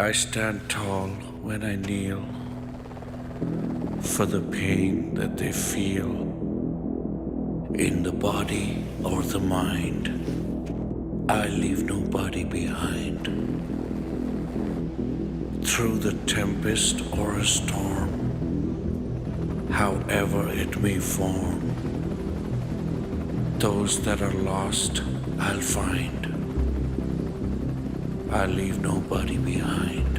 I stand tall when I kneel for the pain that they feel in the body or the mind. I leave nobody behind. Through the tempest or a storm, however it may form, those that are lost I'll find. I leave nobody behind.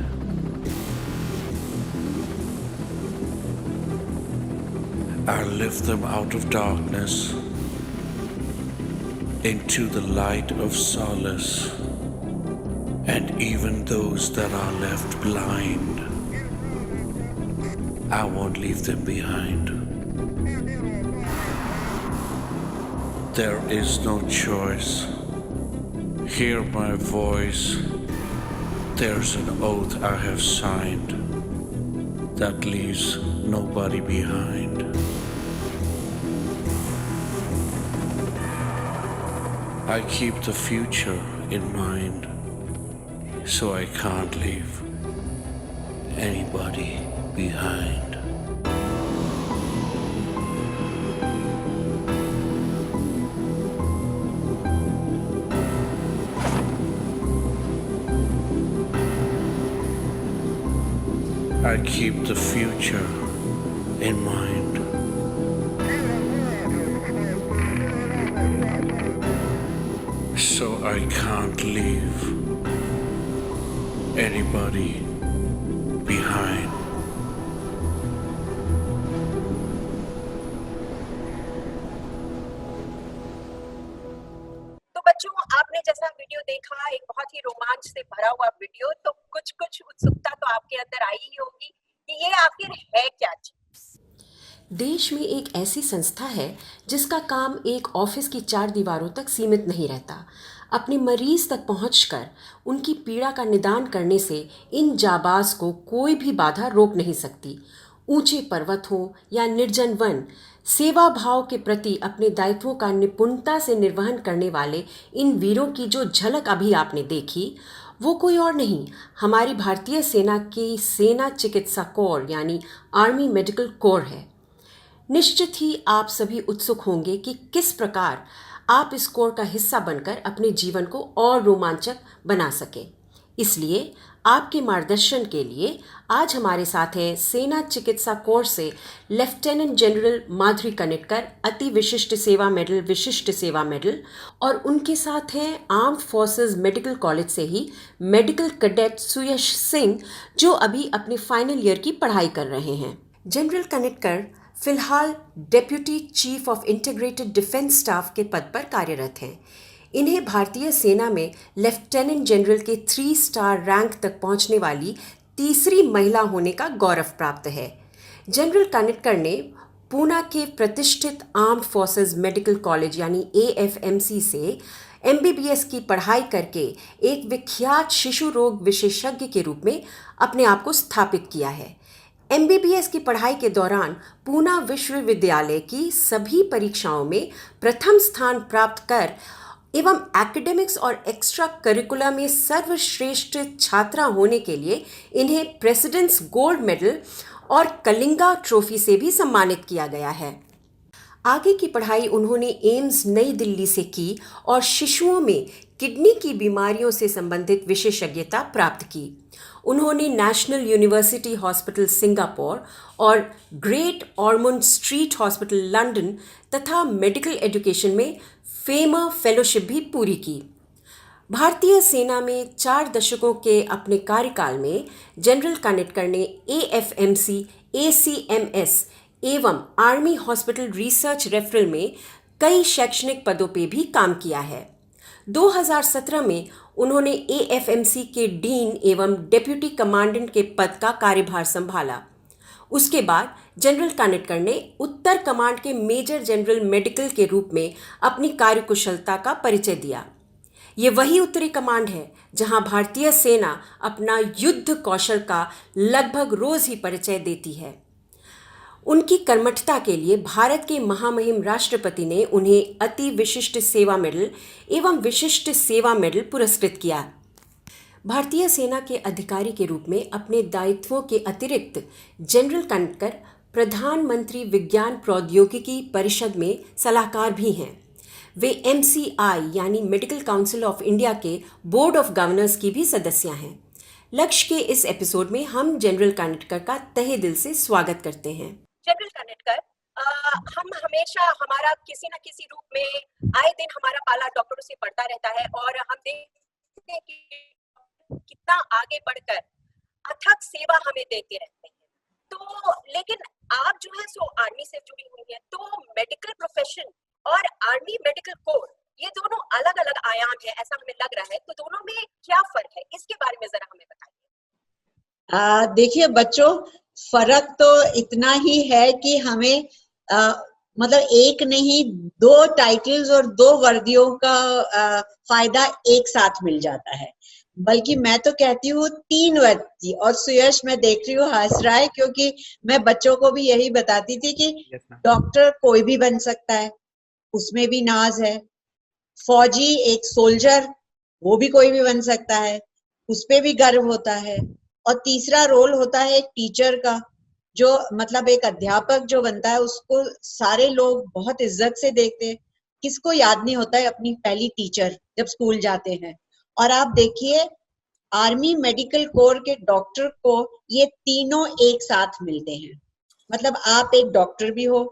I lift them out of darkness into the light of solace, and even those that are left blind, I won't leave them behind. There is no choice. Hear my voice. There's an oath I have signed that leaves nobody behind. I keep the future in mind, so I can't leave anybody behind. I keep the future in mind, so I can't leave anybody behind. तो बच्चों, आपने जैसा video देखा, एक बहुत ही रोमांच से भरा हुआ वीडियो, तो कुछ उत्सुकता तो आपके अंदर आई ही होगी कि ये आखिर है क्या चीज। देश में एक ऐसी संस्था है जिसका काम एक ऑफिस की 4 दीवारों तक सीमित नहीं रहता। अपने मरीज तक पहुंचकर उनकी पीड़ा का निदान करने से इन जाबाज को कोई भी बाधा रोक नहीं सकती। ऊंचे पर्वत हो या निर्जन वन, सेवा भाव के प्रति अपने दायित्वों का निपुणता से निर्वहन करने वाले इन वीरों की जो झलक अभी आपने देखी, वो कोई और नहीं, हमारी भारतीय सेना की सेना चिकित्सा कोर यानी आर्मी मेडिकल कोर है। निश्चित ही आप सभी उत्सुक होंगे कि किस प्रकार आप इस कोर का हिस्सा बनकर अपने जीवन को और रोमांचक बना सकें। इसलिए आपके मार्गदर्शन के लिए आज हमारे साथ हैं सेना चिकित्सा कोर से लेफ्टिनेंट जनरल माधुरी कनिटकर, अति विशिष्ट सेवा मेडल, और उनके साथ हैं आर्म्ड फोर्सेस मेडिकल कॉलेज से ही मेडिकल कैडेट सुयश सिंह, जो अभी अपने फाइनल ईयर की पढ़ाई कर रहे हैं। जनरल कनिटकर फिलहाल deputy chief of integrated defence staff के पद पर कार्यरत हैं। इन्हें भारतीय सेना में लेफ्टिनेंट जनरल के 3 स्टार रैंक तक पहुंचने वाली तीसरी महिला होने का गौरव प्राप्त है। जनरल कनिटकर ने पूना के प्रतिष्ठित आर्म्ड फोर्सेस मेडिकल कॉलेज यानी AFMC से MBBS की पढ़ाई करके एक विख्यात शिशु रोग विशेषज्ञ के रूप में अपने आप को स्थापित किया है। MBBS की पढ़ाई के दौरान पूना विश्वविद्यालय की सभी परीक्षाओं में प्रथम स्थान प्राप्त कर एवं एकेडमिक्स और एक्स्ट्रा करिकुलम में सर्वश्रेष्ठ छात्रा होने के लिए इन्हें प्रेसिडेंट्स गोल्ड मेडल और कलिंगा ट्रॉफी से भी सम्मानित किया गया है। आगे की पढ़ाई उन्होंने एम्स नई दिल्ली से की और शिशुओं में किडनी की बीमारियों से संबंधित विशेषज्ञता प्राप्त की। उन्होंने नेशनल यूनिवर्सिटी हॉस्पिटल सिंगापुर और ग्रेट ऑर्मोंड स्ट्रीट हॉस्पिटल लंदन तथा मेडिकल एजुकेशन में फेमा फेलोशिप भी पूरी की। भारतीय सेना में 4 दशकों के अपने कार्यकाल में जनरल कनिटकर ने AFMC, ACMS एवं आर्मी हॉस्पिटल रिसर्च रेफरल में कई शैक्षणिक पदों पर भी काम किया है। 2017 में उन्होंने AFMC के डीन एवं डेप्यूटी कमांडेंट के पद का कार्यभार संभाला। उसके बाद जनरल कनिटकर ने उत्तर कमांड के मेजर जनरल मेडिकल के रूप में अपनी कार्यकुशलता का परिचय दिया। ये वही उत्तरी कमांड है जहां भारतीय सेना अपना युद्ध कौशल का लगभग रोज ही परिचय देती है। उनकी कर्मठता के लिए भारत के महामहिम राष्ट्रपति ने उन्हें अति विशिष्ट सेवा मेडल एवं विशिष्ट सेवा मेडल पुरस्कृत किया। भारतीय सेना के अधिकारी के रूप में अपने दायित्वों के अतिरिक्त जनरल कानिटकर प्रधानमंत्री विज्ञान प्रौद्योगिकी परिषद में सलाहकार भी हैं। वे MCI यानी मेडिकल काउंसिल ऑफ इंडिया के बोर्ड ऑफ गवर्नर्स की भी सदस्य हैं। लक्ष्य के इस एपिसोड में हम जनरल कानिटकर का तहे दिल से स्वागत करते हैं। जनरल कानिटकर, हम हमेशा हमारा किसी न किसी रूप में आए दिन हमारा पाला डॉक्टरों से बढ़ता रहता है और हम देखते हैं कि कितना आगे बढ़कर अथक सेवा हमें देते रहते हैं। तो लेकिन आप जो है सो आर्मी से जुड़ी हुई है, तो मेडिकल प्रोफेशन और आर्मी मेडिकल कोर ये दोनों अलग अलग आयाम है ऐसा हमें लग रहा है, तो दोनों में क्या फर्क है, इसके बारे में जरा हमें बताइए। देखिए बच्चों, फर्क तो इतना ही है कि हमें मतलब एक नहीं, दो टाइटल्स और दो वर्दियों का फायदा एक साथ मिल जाता है। बल्कि मैं तो कहती हूँ 3 वर्दी। और सुयश, मैं देख रही हूँ हंस रहा है, क्योंकि मैं बच्चों को भी यही बताती थी कि डॉक्टर कोई भी बन सकता है, उसमें भी नाज है। फौजी, एक सोल्जर, वो भी कोई भी बन सकता है, उसपे भी गर्व होता है। और तीसरा रोल होता है एक टीचर का, जो मतलब एक अध्यापक जो बनता है उसको सारे लोग बहुत इज्जत से देखते हैं। किसको याद नहीं होता है अपनी पहली टीचर जब स्कूल जाते हैं। और आप देखिए, आर्मी मेडिकल कोर के डॉक्टर को ये तीनों एक साथ मिलते हैं। मतलब आप एक डॉक्टर भी हो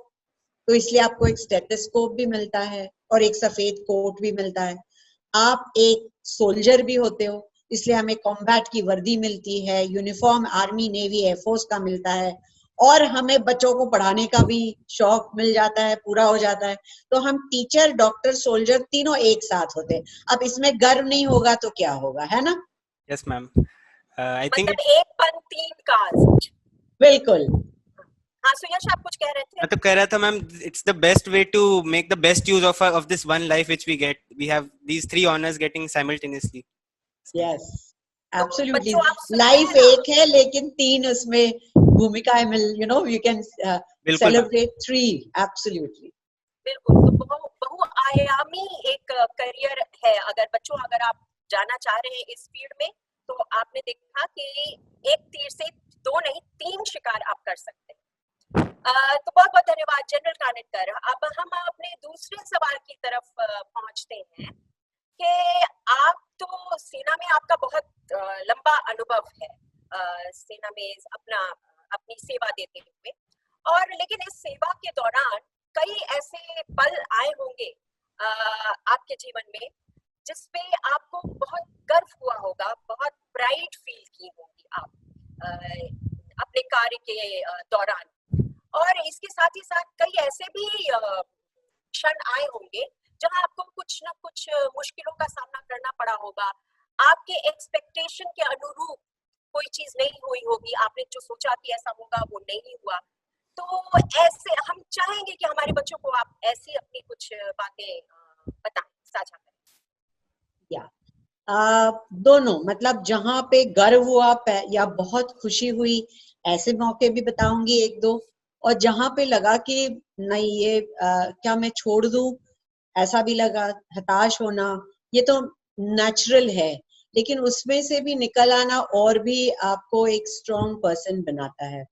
तो इसलिए आपको एक स्टेथोस्कोप भी मिलता है और एक सफेद कोट भी मिलता है। आप एक सोल्जर भी होते हो, इसलिए हमें कॉम्बैट की वर्दी मिलती है, यूनिफॉर्म आर्मी नेवी एयरफोर्स का मिलता है, और हमें बच्चों को पढ़ाने का भी शौक मिल जाता है, पूरा हो जाता है। तो हम टीचर, डॉक्टर, सोल्जर तीनों एक साथ होते हैं। अब इसमें गर्व नहीं होगा तो क्या होगा, है ना? यस मैम, आई थिंक मतलब एक पन तीन काज। बिल्कुल। हाँ सुयश, आप कुछ कह रहे थे? मैं तो कह रहा था ma'am, it's the best way to make the best use of this one life which we get. We have these 3 honours getting simultaneously. Yes, absolutely. बच्चों, आप सुन रहे लाइफ हैं ना? एक है लेकिन 3 उसमें भूमिकाएं मिल, यू कैन सेलिब्रेट 3। एब्सोल्युटली बिल्कुल, तो बहुआयामी एक करियर है। अगर आप जाना चाह रहे हैं इस फील्ड में, तो आपने देखा कि एक तीर से 2 नहीं 3 शिकार आप कर सकते हैं। तो बहुत बहुत धन्यवाद जनरल कानिटकर। अब हम अपने दूसरे सवाल की तरफ पहुंचते हैं कि आप तो सेना में आपका बहुत लंबा अनुभव है, सेना में अपनी सेवा देते हुए, और लेकिन इस सेवा के दौरान कई ऐसे पल आए होंगे आपके जीवन में जिसपे आपको बहुत गर्व हुआ होगा, बहुत प्राइड फील की होगी आप अपने कार्य के दौरान। और इसके साथ ही साथ कई ऐसे भी क्षण आए होंगे जहां आपको कुछ ना कुछ मुश्किलों का सामना करना पड़ा होगा, आपके एक्सपेक्टेशन के अनुरूप कोई चीज नहीं हुई होगी, आपने जो सोचा कि ऐसा होगा वो नहीं हुआ। तो ऐसे हम चाहेंगे कि हमारे बच्चों को आप ऐसी अपनी कुछ बातें बताएं, साझा करें। दोनों, मतलब जहां पे गर्व हुआ या बहुत खुशी हुई, ऐसे मौके भी बताऊंगी 1-2, और जहां पे लगा कि नहीं ये क्या मैं छोड़ दूं, ऐसा भी लगा। हताश होना ये तो नेचुरल है, लेकिन उसमें से भी निकल आना और भी आपको एक स्ट्रॉन्ग पर्सन बनाता है।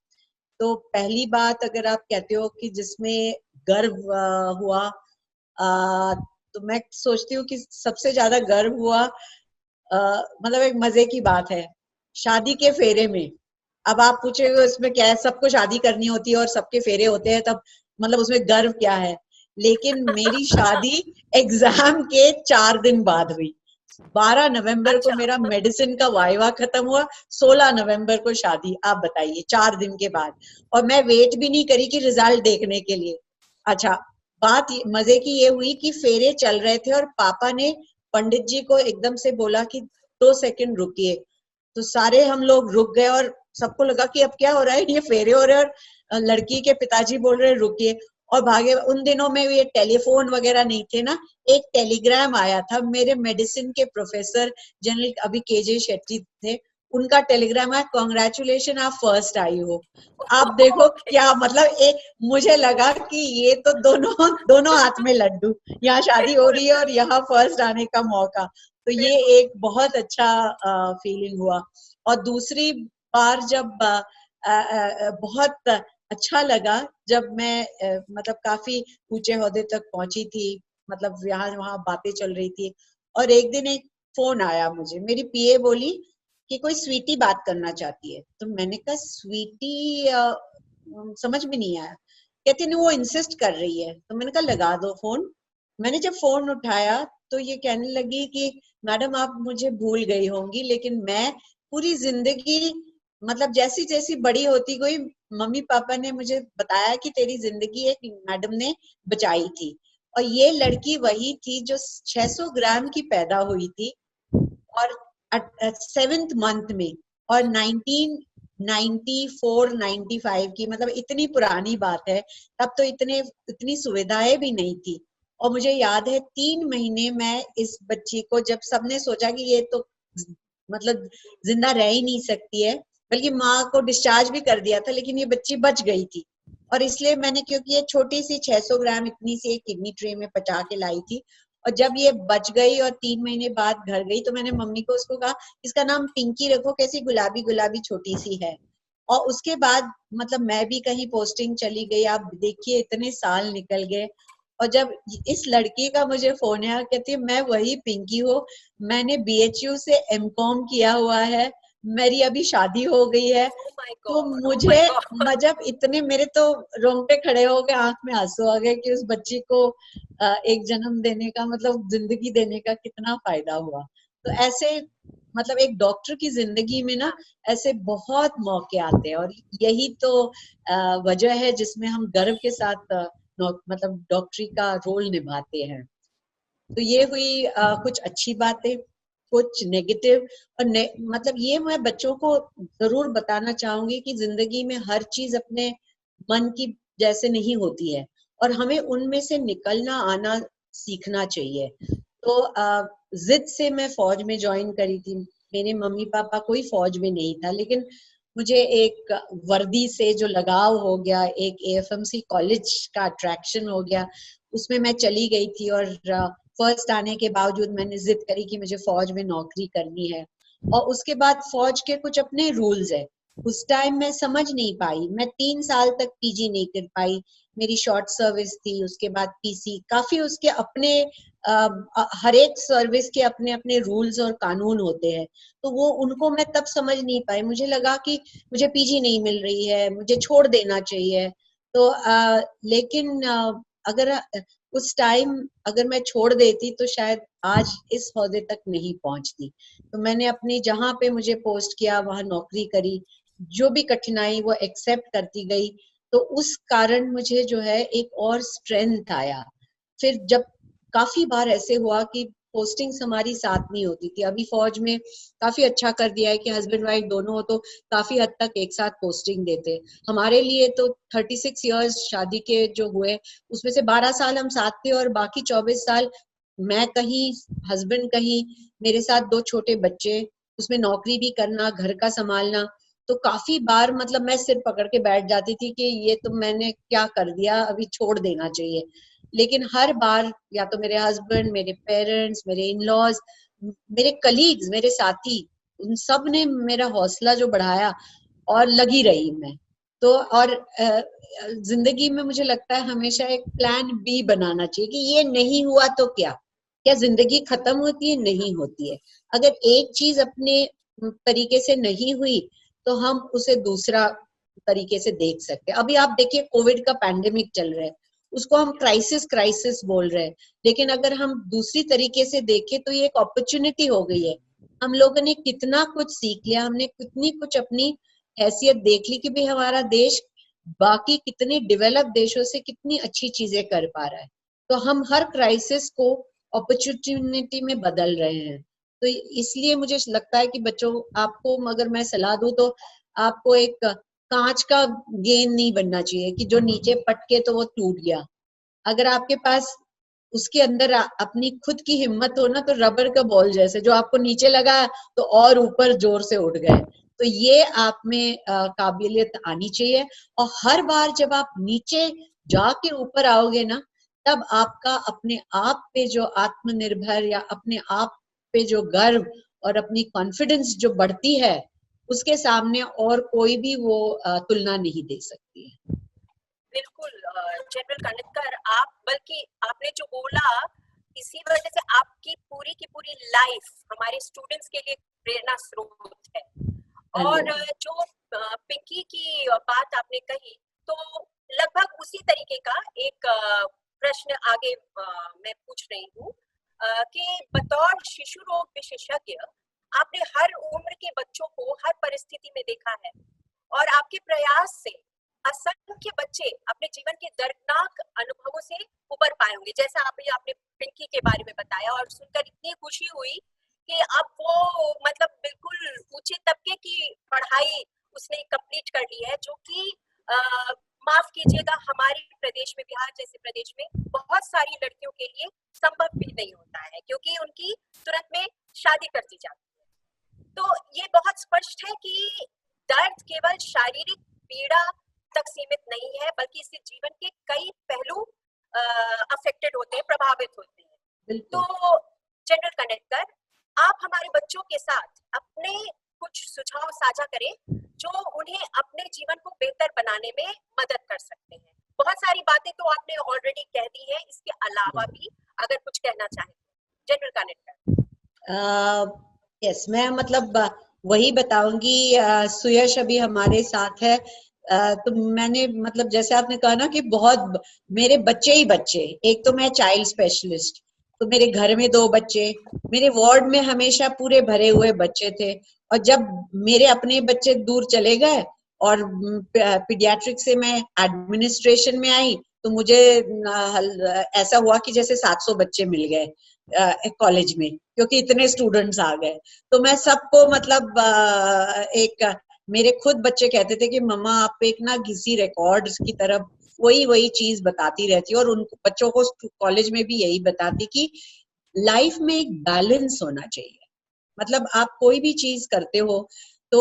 तो पहली बात, अगर आप कहते हो कि जिसमें गर्व हुआ, तो मैं सोचती हूँ कि सबसे ज्यादा गर्व हुआ, मतलब एक मजे की बात है, शादी के फेरे में। अब आप पूछेंगे उसमें क्या है, सबको शादी करनी होती है और सबके फेरे होते हैं, तब मतलब उसमें गर्व क्या है। लेकिन मेरी शादी एग्जाम के 4 दिन बाद हुई। 12 नवंबर को मेरा मेडिसिन का वाइवा खत्म हुआ, 16 नवंबर को शादी। आप बताइए, 4 दिन के बाद। और मैं वेट भी नहीं करी कि रिजल्ट देखने के लिए। अच्छा, बात मजे की ये हुई कि फेरे चल रहे थे और पापा ने पंडित जी को एकदम से बोला कि 2 सेकंड रुकिए। तो सारे हम लोग रुक गए और सबको लगा कि अब क्या हो रहा है, ये फेरे हो रहे हैं और लड़की के पिताजी बोल रहे रुकिए, और भागे। उन दिनों में ये टेलीफोन वगैरह नहीं थे ना, एक टेलीग्राम आया था। मेरे मेडिसिन के प्रोफेसर जनरल अभी KJ शेट्टी थे, उनका टेलीग्राम है, कांग्रेचुलेशन आप फर्स्ट आई हो। आप देखो क्या मतलब, एक मुझे लगा कि ये तो दोनों हाथ में लड्डू, यहाँ शादी हो रही है और यहाँ फर्स्ट आने का मौका। तो ये एक बहुत अच्छा फीलिंग हुआ। और दूसरी बार जब बहुत अच्छा लगा जब मैं मतलब काफी ऊंचे ओहदे तक पहुंची थी, मतलब यहाँ वहां बातें चल रही थी, और एक दिन एक फोन आया मुझे, मेरी पीए बोली कि कोई स्वीटी बात करना चाहती है। तो मैंने कहा स्वीटी, समझ में नहीं आया। कहती नहीं, वो इंसिस्ट कर रही है। तो मैंने कहा लगा दो फोन। मैंने जब फोन उठाया तो ये कहने लगी कि मैडम आप मुझे भूल गई होंगी, लेकिन मैं पूरी जिंदगी, मतलब जैसी जैसी बड़ी होती गई, मम्मी पापा ने मुझे बताया कि तेरी जिंदगी एक मैडम ने बचाई थी। और ये लड़की वही थी जो 600 ग्राम की पैदा हुई थी और 7th मंथ में, और 1994-95 की, मतलब इतनी पुरानी बात है। तब तो इतनी सुविधाएं भी नहीं थी। और मुझे याद है 3 महीने मैं इस बच्ची को, जब सबने सोचा कि ये तो मतलब जिंदा रह ही नहीं सकती है, बल्कि माँ को डिस्चार्ज भी कर दिया था, लेकिन ये बच्ची बच गई थी। और इसलिए मैंने, क्योंकि ये छोटी सी 600 ग्राम इतनी सी एक किडनी ट्रे में पचा के लाई थी, और जब ये बच गई और 3 महीने बाद घर गई, तो मैंने मम्मी को उसको कहा इसका नाम पिंकी रखो, कैसी गुलाबी गुलाबी छोटी सी है। और उसके बाद मतलब मैं भी कहीं पोस्टिंग चली गई, आप देखिए इतने साल निकल गए। और जब इस लड़की का मुझे फोन आया, कहती है मैं वही पिंकी हूँ, मैंने बीएचयू से एमकॉम किया हुआ है, मेरी अभी शादी हो गई है। Oh my तो God, oh मुझे my God. जब इतने, मेरे तो रोंगटे खड़े हो गए, आंख में आंसू आ गए कि उस बच्ची को एक जन्म देने का, मतलब जिंदगी देने का कितना फायदा हुआ। तो ऐसे मतलब एक डॉक्टर की जिंदगी में ना ऐसे बहुत मौके आते हैं, और यही तो वजह है जिसमें हम गर्व के साथ मतलब डॉक्टरी का रोल निभाते हैं। तो ये हुई कुछ अच्छी बातें, कुछ नेगेटिव। और मतलब ये मैं बच्चों को जरूर बताना चाहूंगी कि जिंदगी में हर चीज अपने मन की जैसे नहीं होती है, और हमें उनमें से निकलना आना सीखना चाहिए। तो जिद से मैं फौज में ज्वाइन करी थी। मेरे मम्मी पापा कोई फौज में नहीं था, लेकिन मुझे एक वर्दी से जो लगाव हो गया, एक एएफएमसी कॉलेज का अट्रैक्शन हो गया, उसमें मैं चली गई थी। और फर्स्ट आने के बावजूद मैंने जिद करी कि मुझे फौज में नौकरी करनी है। और उसके बाद फौज के कुछ अपने रूल्स है, उस टाइम मैं समझ नहीं पाई, मैं 3 साल तक पीजी नहीं कर पाई। मेरी शॉर्ट सर्विस थी, उसके बाद पीसी, काफी उसके अपने हर एक सर्विस के अपने अपने रूल्स और कानून होते हैं। तो वो उनको मैं तब समझ नहीं पाई, मुझे लगा कि मुझे पीजी नहीं मिल रही है, मुझे छोड़ देना चाहिए। तो लेकिन अगर उस टाइम अगर मैं छोड़ देती तो शायद आज इस ओहदे तक नहीं पहुंचती। तो मैंने अपनी जहां पे मुझे पोस्ट किया वहां नौकरी करी, जो भी कठिनाई वो एक्सेप्ट करती गई। तो उस कारण मुझे जो है एक और स्ट्रेंथ आया। फिर जब काफी बार ऐसे हुआ कि पोस्टिंग्स हमारी साथ नहीं होती थी, अभी फौज में काफी अच्छा कर दिया है कि हस्बैंड वाइफ दोनों हो तो काफी हद तक एक साथ पोस्टिंग देते। हमारे लिए तो 36 इयर्स शादी के जो हुए, उसमें से 12 साल हम साथ थे और बाकी 24 साल मैं कहीं, हस्बैंड कहीं, मेरे साथ 2 छोटे बच्चे, उसमें नौकरी भी करना, घर का संभालना। तो काफी बार मतलब मैं सिर पकड़ के बैठ जाती थी कि ये तो मैंने क्या कर दिया, अभी छोड़ देना चाहिए। लेकिन हर बार या तो मेरे हस्बैंड, मेरे पेरेंट्स, मेरे इन-लॉज, मेरे कलीग्स, मेरे साथी, उन सब ने मेरा हौसला जो बढ़ाया, और लगी रही मैं। तो और जिंदगी में मुझे लगता है हमेशा एक प्लान बी बनाना चाहिए कि ये नहीं हुआ तो क्या जिंदगी खत्म होती है? नहीं होती है। अगर एक चीज अपने तरीके से नहीं हुई तो हम उसे दूसरा तरीके से देख सकते हैं। अभी आप देखिए कोविड का पैंडेमिक चल रहा है, उसको हम क्राइसिस बोल रहे हैं, लेकिन अगर हम दूसरी तरीके से देखें तो ये एक अपॉर्चुनिटी हो गई है। हम लोगों ने कितना कुछ सीख लिया, हमने कितनी कुछ अपनी हैसियत देख ली कि भाई हमारा देश बाकी कितने डेवलप देशों से कितनी अच्छी चीजें कर पा रहा है। तो हम हर क्राइसिस को अपॉर्चुनिटी में बदल रहे हैं। तो इसलिए मुझे लगता है कि बच्चों, आपको अगर मैं सलाह दूं तो आपको एक कांच का गेंद नहीं बनना चाहिए कि जो नीचे पटके तो वो टूट गया। अगर आपके पास उसके अंदर अपनी खुद की हिम्मत हो ना, तो रबर का बॉल जैसे जो आपको नीचे लगा तो और ऊपर जोर से उठ गए। तो ये आप में काबिलियत आनी चाहिए। और हर बार जब आप नीचे जाके ऊपर आओगे ना, तब आपका अपने आप पे जो आत्मनिर्भर या अपने आप पे जो गर्व और अपनी कॉन्फिडेंस जो बढ़ती है, उसके सामने और कोई भी वो तुलना नहीं दे सकती है। बिल्कुल जनरल कानितकर, आप बल्कि आपने जो बोला, इसी वजह से आपकी पूरी की पूरी लाइफ हमारे स्टूडेंट्स के लिए प्रेरणा स्रोत है। और जो पिंकी की बात आपने कही, तो लगभग उसी तरीके का एक प्रश्न आगे मैं पूछ रही हूँ कि बतौर शिशु रोग विशेषज्ञ आपने हर उम्र के बच्चों को हर परिस्थिति में देखा है, और आपके प्रयास से असंख्य बच्चे अपने जीवन के दर्दनाक अनुभवों से उबर पाए होंगे, जैसा आपने पिंकी के बारे में बताया। और सुनकर इतनी खुशी हुई कि अब वो मतलब बिल्कुल ऊंचे तबके की पढ़ाई उसने कंप्लीट कर ली है, जो कि माफ कीजिएगा हमारे प्रदेश में, बिहार जैसे प्रदेश में बहुत सारी लड़कियों के लिए संभव भी नहीं होता है, क्योंकि उनकी तुरंत में शादी कर दी जाती है। तो ये बहुत स्पष्ट है कि दर्द केवल शारीरिक पीड़ा तक सीमित नहीं है, बल्कि इससे जीवन के कई पहलू अफेक्टेड होते हैं, प्रभावित होते हैं। तो जनरल कानितकर, आप हमारे बच्चों के साथ अपने कुछ सुझाव साझा करें जो उन्हें अपने जीवन को बेहतर बनाने में मदद कर सकते हैं। बहुत सारी बातें तो आपने ऑलरेडी कह दी है, इसके अलावा भी अगर कुछ कहना चाहें जनरल कानितकर। यस, मैं मतलब वही बताऊंगी। सुयश अभी हमारे साथ है, तो मैंने मतलब जैसे आपने कहा ना कि बहुत मेरे बच्चे ही बच्चे, एक तो मैं चाइल्ड स्पेशलिस्ट, तो मेरे घर में 2 बच्चे, मेरे वार्ड में हमेशा पूरे भरे हुए बच्चे थे। और जब मेरे अपने बच्चे दूर चले गए और पीडियाट्रिक से मैं एडमिनिस्ट्रेशन में आई, तो मुझे ऐसा हुआ कि जैसे 700 बच्चे मिल गए कॉलेज में, क्योंकि इतने स्टूडेंट्स आ गए। तो मैं सबको मतलब एक मेरे खुद बच्चे कहते थे कि मम्मा आप एक ना किसी रिकॉर्ड्स की तरफ वही चीज बताती रहती है, और उन बच्चों को कॉलेज में भी यही बताती कि लाइफ में एक बैलेंस होना चाहिए। मतलब आप कोई भी चीज करते हो तो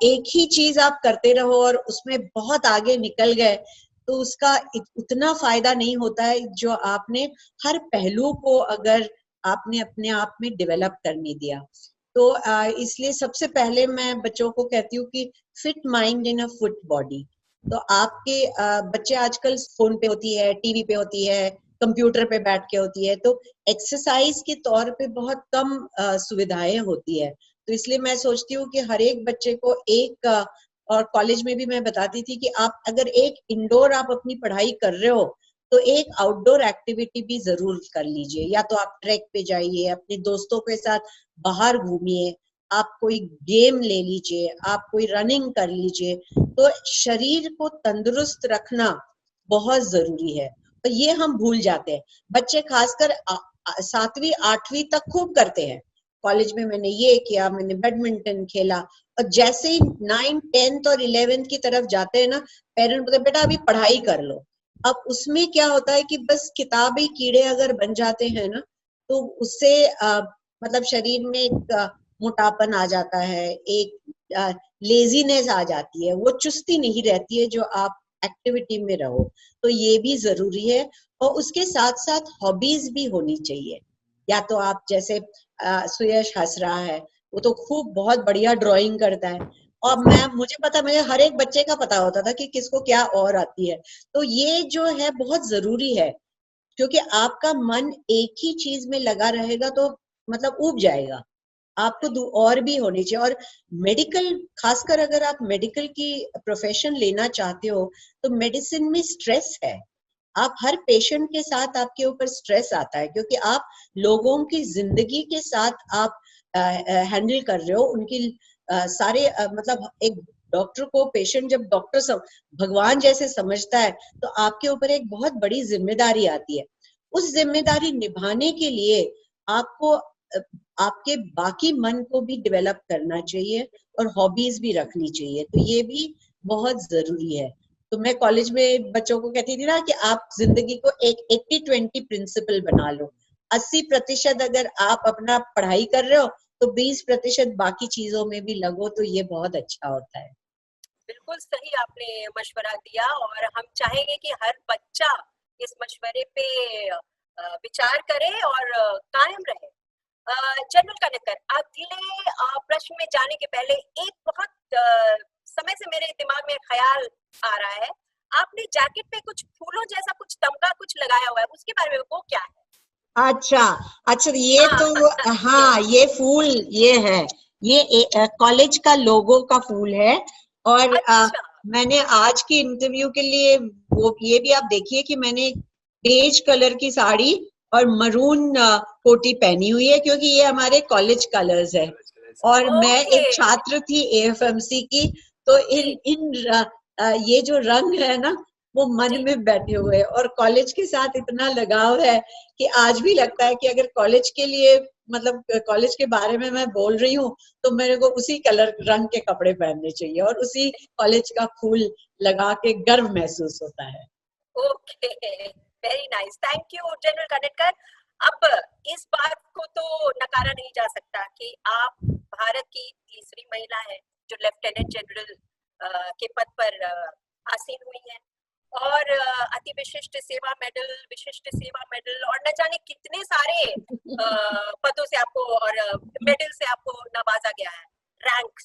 एक ही चीज आप करते रहो और उसमें बहुत आगे निकल गए, तो उसका उतना फायदा नहीं होता है जो आपने हर पहलू को अगर आपने अपने आप में डेवलप करने दिया। तो इसलिए सबसे पहले मैं बच्चों को कहती हूँ कि fit mind in a fit body. तो आपके बच्चे आजकल फोन पे होती है, टीवी पे होती है, कंप्यूटर पे बैठ के होती है, तो एक्सरसाइज के तौर पे बहुत कम सुविधाएं होती है। तो इसलिए मैं सोचती हूँ कि हर एक बच्चे को एक और कॉलेज में भी मैं बताती थी कि आप अगर एक इंडोर आप अपनी पढ़ाई कर रहे हो, तो एक आउटडोर एक्टिविटी भी जरूर कर लीजिए। या तो आप ट्रैक पे जाइए, अपने दोस्तों के साथ बाहर घूमिए, आप कोई गेम ले लीजिए, आप कोई रनिंग कर लीजिए। तो शरीर को तंदुरुस्त रखना बहुत जरूरी है, तो ये हम भूल जाते हैं। बच्चे खासकर 7वीं 8वीं तक खूब करते हैं, कॉलेज में मैंने ये किया, मैंने बैडमिंटन खेला, और जैसे ही 9, 10th और 11th की तरफ जाते हैं ना, पेरेंट बोलते बेटा अभी पढ़ाई कर लो। अब उसमें क्या होता है कि बस किताबी कीड़े अगर बन जाते हैं ना, तो उससे मतलब शरीर में एक मोटापन आ जाता है, एक लेजीनेस आ जाती है, वो चुस्ती नहीं रहती है जो आप एक्टिविटी में रहो। तो ये भी जरूरी है। और उसके साथ साथ हॉबीज भी होनी चाहिए। या तो आप जैसे सुयश हंस रहा है, वो तो खूब बहुत बढ़िया ड्राइंग करता है, और मुझे हर एक बच्चे का पता होता था कि किसको क्या और आती है। तो ये जो है बहुत जरूरी है, क्योंकि आपका मन एक ही चीज में लगा रहेगा तो मतलब ऊब जाएगा। आपको और भी होनी चाहिए। और मेडिकल, खासकर अगर आप मेडिकल की प्रोफेशन लेना चाहते हो, तो मेडिसिन में स्ट्रेस है। आप हर पेशेंट के साथ आपके ऊपर स्ट्रेस आता है, क्योंकि आप लोगों की जिंदगी के साथ आप हैंडल कर रहे हो। उनकी सारे मतलब एक डॉक्टर को पेशेंट जब डॉक्टर भगवान जैसे समझता है, तो आपके ऊपर एक बहुत बड़ी जिम्मेदारी आती है। उस जिम्मेदारी निभाने के लिए आपको आपके बाकी मन को भी डेवलप करना चाहिए और हॉबीज भी रखनी चाहिए। तो ये भी बहुत जरूरी है। तो मैं कॉलेज में बच्चों को कहती थी ना कि आप जिंदगी को एक 80-20 प्रिंसिपल बना लो। 80% अगर आप अपना पढ़ाई कर रहे हो, तो 20% बाकी चीजों में भी लगो, तो ये बहुत अच्छा होता है। बिल्कुल सही आपने मशवरा दिया, और हम चाहेंगे कि हर बच्चा इस मशवरे पे विचार करे और कायम रहे। जनरल कनेक्टर, अगले प्रश्न में जाने के पहले एक बहुत समय से मेरे दिमाग में ख्याल आ रहा है, आपने जैकेट पे कुछ फूलों जैसा कुछ तमगा कुछ लगाया हुआ है, उसके बारे में वो क्या है? अच्छा अच्छा, ये हाँ तो हाँ, ये फूल ये है, ये कॉलेज का लोगो का फूल है। और अच्छा, मैंने आज की इंटरव्यू के लिए वो ये भी आप देखिए कि मैंने बेज कलर की साड़ी और मरून कोटी पहनी हुई है, क्योंकि ये हमारे कॉलेज कलर्स है। और मैं ओके, एक छात्र थी एएफएमसी की, तो जी, ये जो रंग है ना, वो मन जी, में बैठे हुए हैं और कॉलेज के साथ इतना लगाव है कि आज भी लगता बिल्कुल, है कि अगर कॉलेज के लिए मतलब कॉलेज के बारे में मैं बोल रही हूँ तो मेरे को उसी कलर रंग के कपड़े पहनने चाहिए और उसी कॉलेज का फूल लगा के गर्व महसूस होता है। Okay, very nice, thank you general connector. अब इस बात को तो नकारा नहीं जा सकता कि आप भारत की तीसरी महिला है जो लेफ्टिनेंट जनरल के पद पर आसीन हुई है, और अति विशिष्ट सेवा मेडल, विशिष्ट सेवा मेडल और न जाने कितने सारे पदों से आपको और मेडल से आपको नवाजा गया है, रैंक।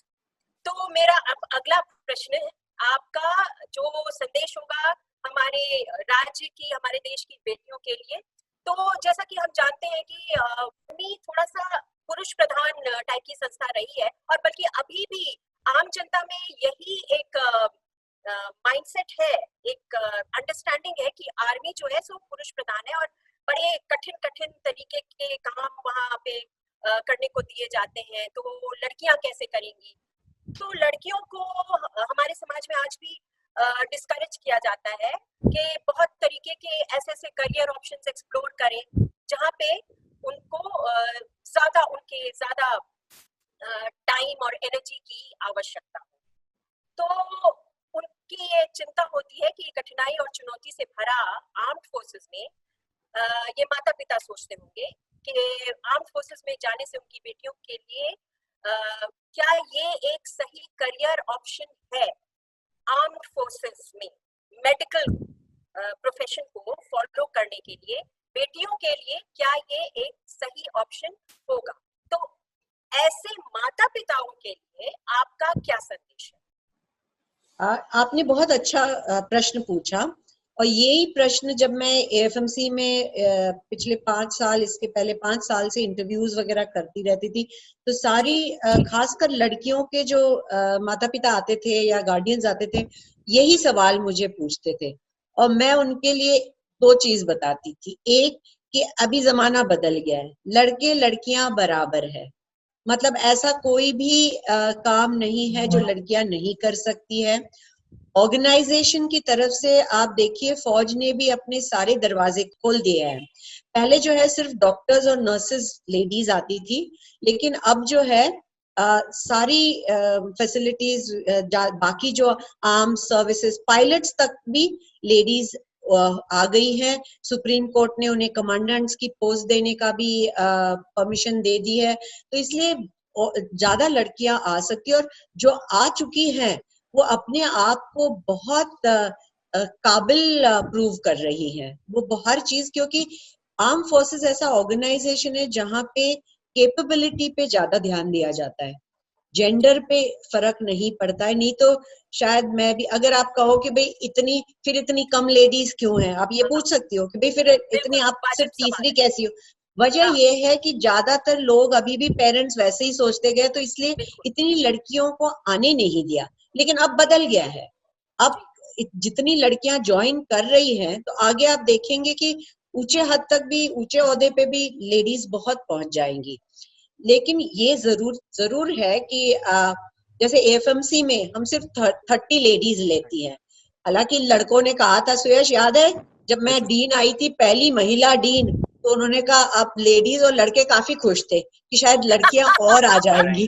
तो मेरा अब अगला प्रश्न है, आपका जो संदेश होगा हमारे राज्य की, हमारे देश की बेटियों के लिए। तो जैसा कि हम जानते हैं कि आर्मी थोड़ा सा पुरुष प्रधान टाइप की संस्था रही है, और बल्कि अभी भी आम जनता में यही एक माइंडसेट है, एक अंडरस्टैंडिंग है कि आर्मी जो है सो पुरुष प्रधान है और बड़े कठिन कठिन तरीके के काम वहां पे करने को दिए जाते हैं, तो लड़कियां कैसे करेंगी? तो लड़कियों को हमारे समाज में आज भी डिस्करेज किया जाता है कि बहुत तरीके के ऐसे ऐसे करियर ऑप्शंस एक्सप्लोर करें जहाँ पे उनको ज्यादा उनके ज्यादा टाइम और एनर्जी की आवश्यकता हो। तो उनकी ये चिंता होती है कि कठिनाई और चुनौती से भरा आर्म्ड फोर्सेस में ये माता पिता सोचते होंगे कि आर्म्ड फोर्सेस में जाने से उनकी बेटियों के लिए क्या ये एक सही करियर ऑप्शन है? आर्म्ड फोर्सेस में मेडिकल प्रोफेशन को फॉलो करने के लिए बेटियों के लिए क्या ये एक सही ऑप्शन होगा? तो ऐसे माता पिताओं के लिए आपका क्या संदेश है? आपने बहुत अच्छा प्रश्न पूछा। और यही प्रश्न जब मैं एएफएमसी में पिछले 5 साल, इसके पहले 5 साल से इंटरव्यूज वगैरह करती रहती थी, तो सारी जी, खासकर लड़कियों के जो माता पिता आते थे या गार्डियंस आते थे, यही सवाल मुझे पूछते थे। और मैं उनके लिए दो चीज बताती थी। एक, कि अभी जमाना बदल गया है, लड़के लड़कियां बराबर है। मतलब ऐसा कोई भी काम नहीं है जो लड़कियां नहीं कर सकती है। ऑर्गेनाइजेशन की तरफ से आप देखिए, फौज ने भी अपने सारे दरवाजे खोल दिए हैं। पहले जो है सिर्फ डॉक्टर्स और नर्सेस लेडीज आती थी, लेकिन अब जो है सारी फैसिलिटीज, बाकी जो आर्म सर्विसेज, पायलट्स तक भी लेडीज आ गई हैं। सुप्रीम कोर्ट ने उन्हें कमांडेंट्स की पोस्ट देने का भी परमिशन दे दी है। तो इसलिए ज्यादा लड़कियां आ सकती है, और जो आ चुकी हैं वो अपने आप को बहुत काबिल प्रूव कर रही है। वो हर चीज, क्योंकि आर्म फोर्सेस ऐसा ऑर्गेनाइजेशन है जहां पे कैपेबिलिटी पे ज्यादा ध्यान दिया जाता है, जेंडर पे फर्क नहीं पड़ता है। नहीं तो शायद मैं भी, अगर आप कहो कि भाई इतनी कम लेडीज क्यों हैं, आप ये हाँ, हाँ, पूछ सकती हो कि भाई फिर इतनी बिल्कुल आप सिर्फ वाजिब सवाल तीसरी है। कैसी हो। वजह हाँ, ये है कि ज्यादातर लोग अभी भी पेरेंट्स वैसे ही सोचते गए, तो इसलिए बिल्कुल, इतनी लड़कियों को आने नहीं दिया। लेकिन अब बदल गया है। अब जी, जितनी लड़कियां ज्वाइन कर रही हैं, तो आगे आप देखेंगे कि ऊंचे हद तक भी, ऊंचे ओहदे पे भी लेडीज बहुत पहुंच जाएंगी। लेकिन ये जरूर जरूर है कि जैसे एएफएमसी में हम सिर्फ 30 लेडीज लेती हैं। हालांकि लड़कों ने कहा था, सुयश याद है जब मैं डीन आई थी, पहली महिला डीन, तो उन्होंने कहा, आप लेडीज और लड़के काफी खुश थे कि शायद लड़कियां और आ जाएंगी।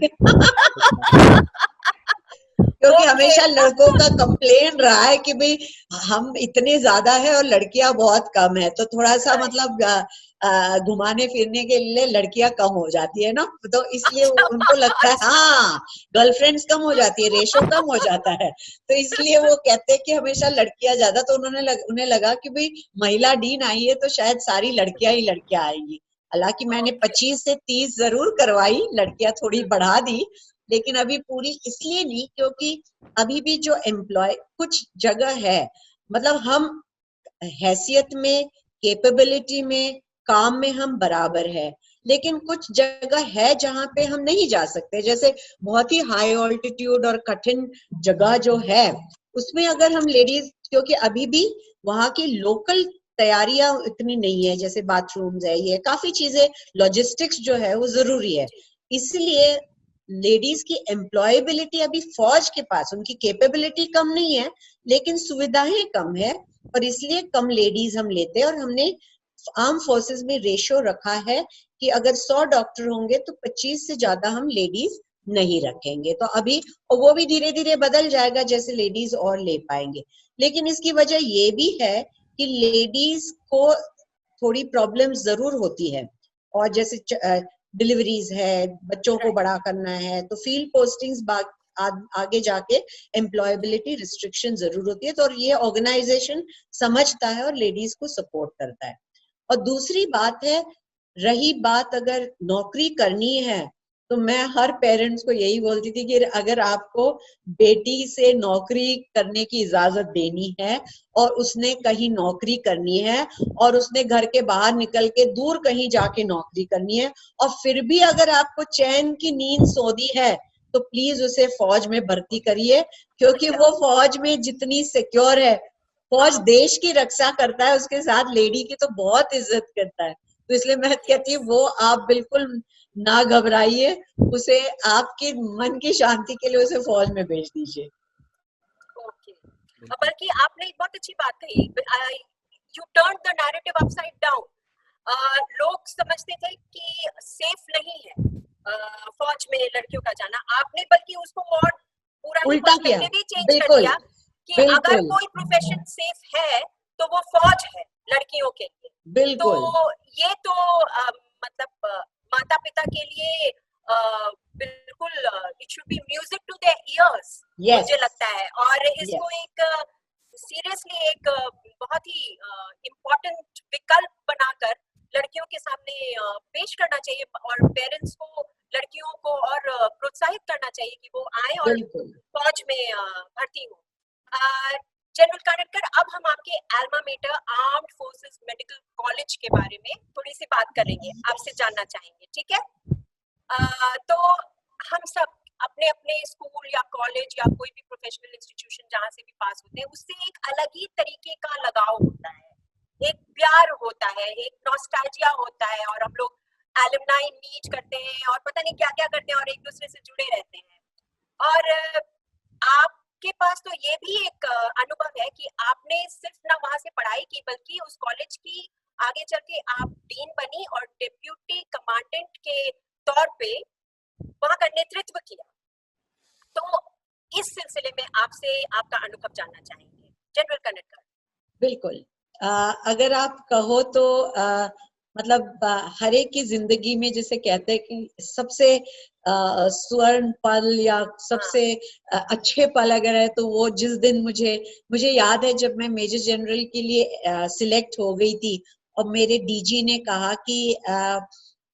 क्योंकि ओके, हमेशा लड़कों का कंप्लेन रहा है कि भाई हम इतने ज्यादा है और लड़कियां बहुत कम है, तो थोड़ा सा राइट, मतलब घुमाने फिरने के लिए लड़कियां कम हो जाती है ना, तो इसलिए अच्छा, उनको लगता है अच्छा, हाँ, गर्लफ्रेंड्स कम हो जाती है, रेशो कम हो जाता है, तो इसलिए वो कहते हैं कि हमेशा लड़कियां ज्यादा। तो उन्हें लगा कि भाई महिला डीन आई है तो शायद सारी लड़कियां ही लड़कियां आएंगी। हालांकि मैंने 25 से 30 जरूर करवाई, लड़कियां थोड़ी बढ़ा दी, लेकिन अभी पूरी इसलिए नहीं क्योंकि अभी भी जो एम्प्लॉय कुछ जगह है, मतलब हम हैसियत में, कैपेबिलिटी में, काम में हम बराबर है, लेकिन कुछ जगह है जहां पे हम नहीं जा सकते, जैसे बहुत ही हाई ऑल्टीट्यूड और कठिन जगह जो है उसमें अगर हम लेडीज, क्योंकि अभी भी वहां की लोकल तैयारियां इतनी नहीं है, जैसे बाथरूम्स है, ये काफी चीजें, लॉजिस्टिक्स जो है वो जरूरी है, इसलिए लेडीज की एम्प्लॉयबिलिटी अभी फौज के पास, उनकी कैपेबिलिटी कम नहीं है लेकिन सुविधाएं कम है, और इसलिए कम लेडीज हम लेते हैं। और हमने आर्म फोर्सेस में रेशो रखा है कि अगर 100 डॉक्टर होंगे तो 25 से ज्यादा हम लेडीज नहीं रखेंगे। तो अभी, और वो भी धीरे धीरे बदल जाएगा जैसे लेडीज और ले पाएंगे। लेकिन इसकी वजह ये भी है कि लेडीज को थोड़ी प्रॉब्लम जरूर होती है, और जैसे डिलीवरीज है, बच्चों को बड़ा करना है, तो फील्ड पोस्टिंग्स आगे जाके एम्प्लॉयबिलिटी रिस्ट्रिक्शन जरूर होती है। तो और ये ऑर्गेनाइजेशन समझता है और लेडीज को सपोर्ट करता है। और दूसरी बात है, रही बात अगर नौकरी करनी है, तो मैं हर पेरेंट्स को यही बोलती थी कि अगर आपको बेटी से नौकरी करने की इजाजत देनी है और उसने कहीं नौकरी करनी है और उसने घर के बाहर निकल के दूर कहीं जाके नौकरी करनी है, और फिर भी अगर आपको चैन की नींद सोनी है, तो प्लीज उसे फौज में भर्ती करिए, क्योंकि वो फौज में जितनी सिक्योर है, फौज देश की रक्षा करता है, उसके साथ लेडी की तो बहुत इज्जत करता है। तो इसलिए मैं कहती हूँ वो आप बिल्कुल ना घबराइए, उसे आपके मन की शांति के लिए उसे फौज में भेज दीजिए। ओके, बल्कि आपने एक बहुत अच्छी बात कही, U turn the narrative upside down. लोग समझते थे कि सेफ नहीं है फौज में लड़कियों का जाना, आपने बल्कि उसको और पूरा ही उल्टा किया, पर्सपेक्टिव ही चेंज कर बिल्कुल दिया कि अगर बिल्कुल कोई प्रोफेशन सेफ है तो वो फौज है लड़कियों के लिए। तो बिल्कुल ये तो मतलब माता पिता के लिए बिल्कुल it should be music to their ears, yes मुझे लगता है। और यस इसको एक सीरियसली एक बहुत ही इम्पोर्टेंट विकल्प बनाकर लड़कियों के सामने पेश करना चाहिए, और पेरेंट्स को लड़कियों को और प्रोत्साहित करना चाहिए कि वो आए और बिल्कुल फौज में भर्ती हो। जनरल कानेटकर, अब हम आपके alma mater Armed Forces Medical College के बारे में थोड़ी सी बात करेंगे, आपसे जानना चाहेंगे, ठीक है? तो हम सब अपने अपने स्कूल या कॉलेज या कोई भी प्रोफेशनल इंस्टीट्यूशन जहाँ से भी पास होते हैं, उससे एक अलग ही तरीके का लगाव होता है, एक प्यार होता है, एक नॉस्टैल्जिया होता है, और हम लोग एलुमनाई मीट करते हैं और पता नहीं क्या क्या करते हैं और एक दूसरे से जुड़े रहते हैं। और आपके पास तो ये भी एक अनुभव है कि आपने सिर्फ ना वहां से पढ़ाई की, बल्कि उस कॉलेज की आगे चल के आप डीन बनी और डिप्यूटी कमांडेंट के तौर पे वहां का नेतृत्व किया। तो इस सिलसिले में आपसे आपका अनुभव जानना चाहेंगे, जनरल कानेटकर। बिल्कुल। अगर आप कहो तो मतलब हर एक की जिंदगी में जैसे कहते हैं कि सबसे स्वर्ण पल या सबसे अच्छे पल अगर है, तो वो जिस दिन मुझे याद है जब मैं मेजर जनरल के लिए सिलेक्ट हो गई थी और मेरे डीजी ने कहा कि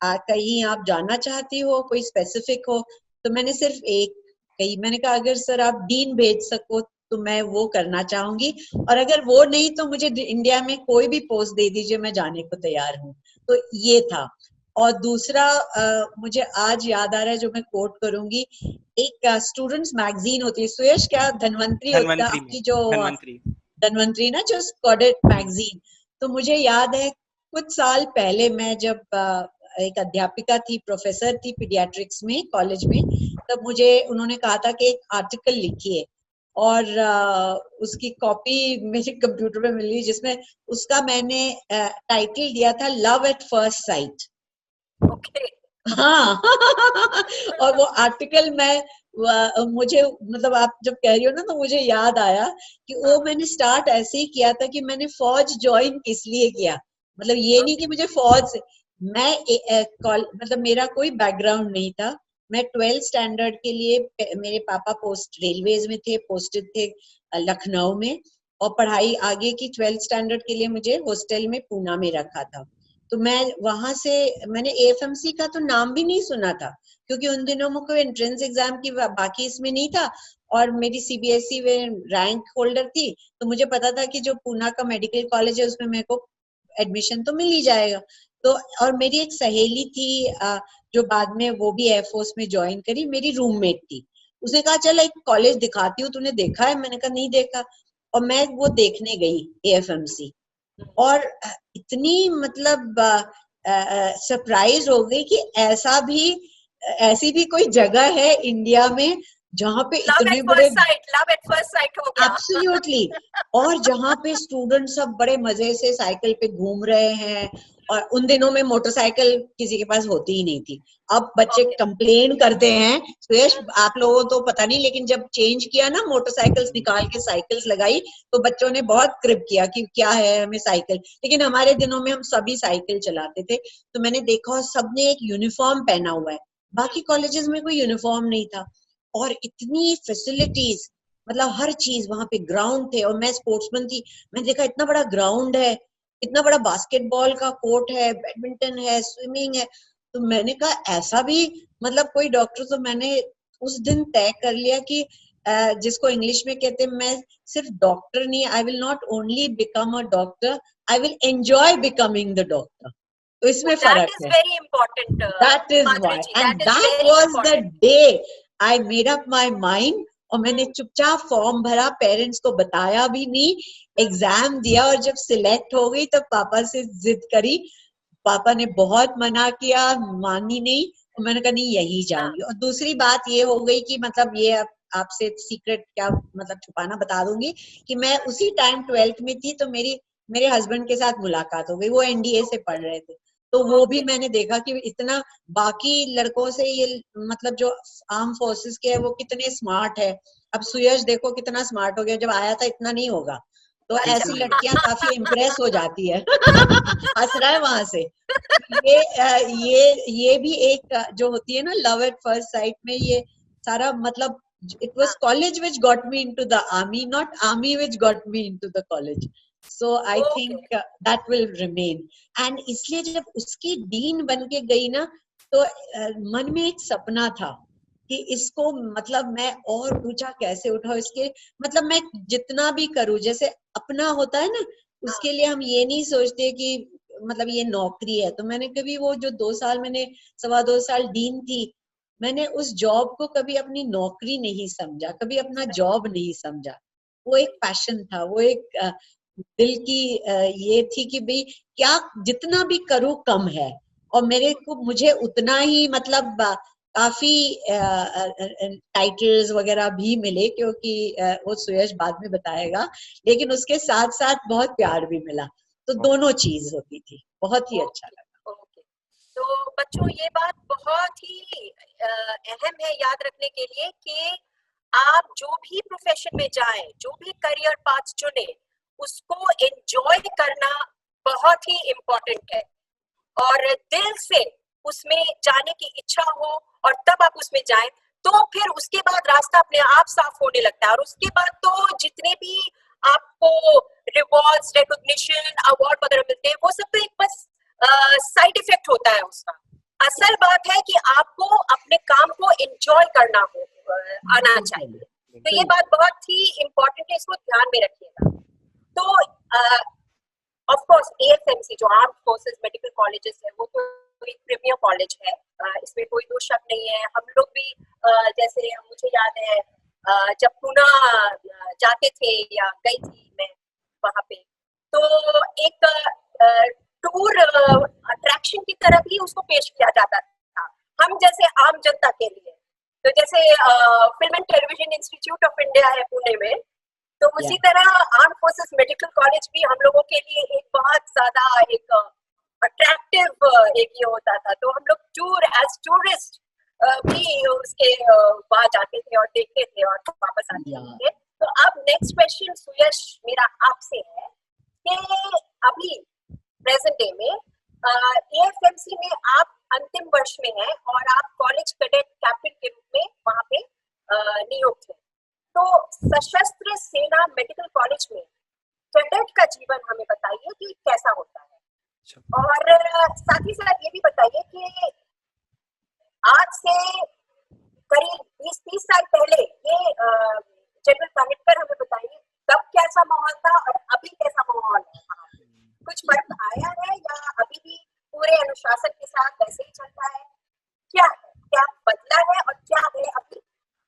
कहीं आप जाना चाहती हो, कोई स्पेसिफिक हो, तो मैंने सिर्फ एक कही, मैंने कहा अगर सर आप डीन भेज सको तो मैं वो करना चाहूंगी, और अगर वो नहीं तो मुझे इंडिया में कोई भी पोस्ट दे दीजिए, मैं जाने को तैयार हूँ। तो ये था। और दूसरा मुझे आज याद आ रहा है जो मैं कोट करूंगी, एक स्टूडेंट्स मैगजीन होती है, सुयश क्या धनवंतरी होता है आपकी, जो धनवंतरी ना, जो स्कॉडेट मैगजीन। तो मुझे याद है कुछ साल पहले मैं जब एक अध्यापिका थी, प्रोफेसर थी पीडियाट्रिक्स में कॉलेज में, तब मुझे उन्होंने कहा था कि एक आर्टिकल लिखिए, और उसकी कॉपी मेरे कंप्यूटर पे मिली, जिसमें उसका मैंने टाइटल दिया था love at first sight. Okay. हाँ और वो आर्टिकल मुझे मतलब आप जब कह रही हो ना, तो मुझे याद आया कि वो मैंने स्टार्ट ऐसे ही किया था कि मैंने फौज ज्वाइन किस लिए किया, मतलब ये नहीं कि मुझे फौज से, मतलब मेरा कोई बैकग्राउंड नहीं था। मैं 12th स्टैंडर्ड के लिए मेरे पापा पोस्ट रेलवेज में थे, पोस्टेड थे लखनऊ में, और पढ़ाई आगे की 12th स्टैंडर्ड के लिए मुझे हॉस्टल में पूना में रखा था। तो मैं वहां से मैंने एएफएमसी का तो नाम भी नहीं सुना था, क्योंकि उन दिनों में कोई एंट्रेंस एग्जाम की बाकी इसमें नहीं था, और मेरी सीबीएसई में रैंक होल्डर थी, तो मुझे पता था कि जो पूना का मेडिकल कॉलेज है उसमें मेरे को एडमिशन तो मिल ही जाएगा। तो और मेरी एक सहेली थी जो बाद में वो भी एयरफोर्स में ज्वाइन करी, मेरी रूममेट थी। उसने कहा चल एक कॉलेज दिखाती हूँ, तूने देखा है? मैंने कहा नहीं देखा। और मैं वो देखने गई एएफएमसी, और इतनी मतलब सरप्राइज हो गई कि ऐसी भी कोई जगह है इंडिया में जहाँ पे इतने बड़े, लव एट फर्स्ट साइट हो गया। एब्सोल्युटली, और जहाँ पे स्टूडेंट सब बड़े मजे से साइकिल पे घूम रहे हैं, और उन दिनों में मोटरसाइकिल किसी के पास होती ही नहीं थी। अब बच्चे Okay. कंप्लेन करते हैं, सुयश आप लोगों को तो पता नहीं, लेकिन जब चेंज किया ना, मोटरसाइकिल्स निकाल के साइकिल्स लगाई, तो बच्चों ने बहुत क्रिप किया कि क्या है हमें साइकिल, लेकिन हमारे दिनों में हम सभी साइकिल चलाते थे। तो मैंने देखा सबने एक यूनिफॉर्म पहना हुआ है, बाकी कॉलेजेस में कोई यूनिफॉर्म नहीं था, और इतनी फैसिलिटीज, मतलब हर चीज वहां पे, ग्राउंड थे, और मैं स्पोर्ट्समैन थी। मैंने देखा इतना बड़ा ग्राउंड है, इतना बड़ा बास्केटबॉल का कोर्ट है, बैडमिंटन है, स्विमिंग है। तो मैंने कहा ऐसा भी मतलब कोई डॉक्टर, तो मैंने उस दिन तय कर लिया कि जिसको इंग्लिश में कहते हैं, मैं सिर्फ डॉक्टर नहीं, I will not only become a doctor, I will enjoy becoming the doctor. तो इसमें That फर्क is है। very important, That is Madhuri why, ji. and That is that very was the important. day I made up my mind, और मैंने चुपचाप form भरा, parents को बताया भी नहीं, एग्जाम दिया, और जब सिलेक्ट हो गई तो पापा से जिद करी। पापा ने बहुत मना किया, मानी नहीं, और मैंने कहा नहीं यही हाँ, जाऊंगी। और दूसरी बात ये हो गई कि मतलब ये आपसे सीक्रेट क्या मतलब छुपाना, बता दूंगी कि मैं उसी टाइम 12th में थी, तो मेरे हस्बैंड के साथ मुलाकात हो गई, वो एनडीए से पढ़ रहे थे। तो वो भी Okay. मैंने देखा कि इतना बाकी लड़कों से ये मतलब जो आर्म फोर्सेस के है वो कितने स्मार्ट है। अब सुयश देखो कितना स्मार्ट हो गया, जब आया था इतना नहीं होगा। तो ऐसी लड़कियां काफी इम्प्रेस हो जाती है। हंस रहा है वहां से। ये भी एक जो होती है ना लव एट फर्स्ट साइट में, ये सारा मतलब it was college which got me into the army, not army which got me into the college. So I Okay. Think that will remain. And इसलिए जब उसकी डीन बन के गई ना, तो मन में एक सपना था कि इसको मतलब मैं और ऊंचा कैसे उठाऊं, इसके मतलब मैं जितना भी करूं, जैसे अपना होता है ना, उसके लिए हम ये नहीं सोचते कि मतलब ये नौकरी है। तो मैंने कभी वो जो 2 साल मैंने 2.25 साल डीन थी, मैंने उस जॉब को कभी अपनी नौकरी नहीं समझा, कभी अपना जॉब नहीं समझा। वो एक पैशन था, वो एक दिल की ये थी कि भाई क्या जितना भी करूं कम है, और मुझे उतना ही मतलब काफी टाइटल्स वगैरह भी मिले, क्योंकि वो सुयश बाद में बताएगा, लेकिन उसके साथ साथ बहुत प्यार भी मिला। तो दोनों चीज होती थी, बहुत ही अच्छा लगा। ओके, तो बच्चों ये बात बहुत ही अहम है याद रखने के लिए कि आप जो भी प्रोफेशन में जाएं, जो भी करियर पाथ चुने, उसको एंजॉय करना बहुत ही इम्पोर्टेंट है, और दिल से उसमें जाने की इच्छा हो और तब आप उसमें जाएं, तो फिर उसके बाद रास्ता अपने आप साफ होने लगता है, और उसके बाद तो जितने भी आपको रिवॉर्ड्स, रिकॉग्निशन, अवार्ड वगैरह मिलते हैं, वो सब तो एक बस साइड इफेक्ट होता है उसका। असल बात है कि आपको अपने काम को एंजॉय करना आना बिल्कुल चाहिए। तो ये बात बहुत ही इम्पोर्टेंट है, इसको ध्यान में रखिएगा। तो ऑफ कोर्स एएफएमसी जो आर्म्ड फोर्सेस मेडिकल कॉलेजेस है, वो तो एक प्रीमियर कॉलेज है, इसमें कोई दो शक नहीं है। हम लोग भी जैसे मुझे याद है जब पूना जाते थे या गई थी मैं वहां पे, तो एक टूर अट्रैक्शन की तरह भी उसको पेश किया जाता था, हम जैसे आम जनता के लिए। तो जैसे film and television institute of India है पुणे में, तो उसी तरह आर्म फोर्सेस मेडिकल कॉलेज भी हम लोगों के लिए एक बहुत ज्यादा एक अट्रैक्टिव एक ये होता था। तो हम लोग एज टूरिस्ट भी उसके वहां जाते थे और देखते थे और वापस आते थे। तो अब नेक्स्ट क्वेश्चन सुयश मेरा आपसे है कि अभी प्रेजेंट डे में एएफएमसी में आप अंतिम वर्ष में हैं और आप कॉलेज कैडेट कैप्टन के रूप में वहां पे नियुक्त हैं। तो सशस्त्र सेना मेडिकल कॉलेज में कैडेट का जीवन हमें बताइए कि कैसा होता है। और साथ ही साथ ये भी बताइए कि आज से करीब 20-30 साल पहले ये जनरल कनेक्टर हमें बताइए तब कैसा माहौल था और अभी कैसा माहौल है वहाँ पे? कुछ फर्क आया है या अभी भी पूरे अनुशासन के साथ वैसे ही चलता है? क्या है? क्या बदला है और क्या है अभी?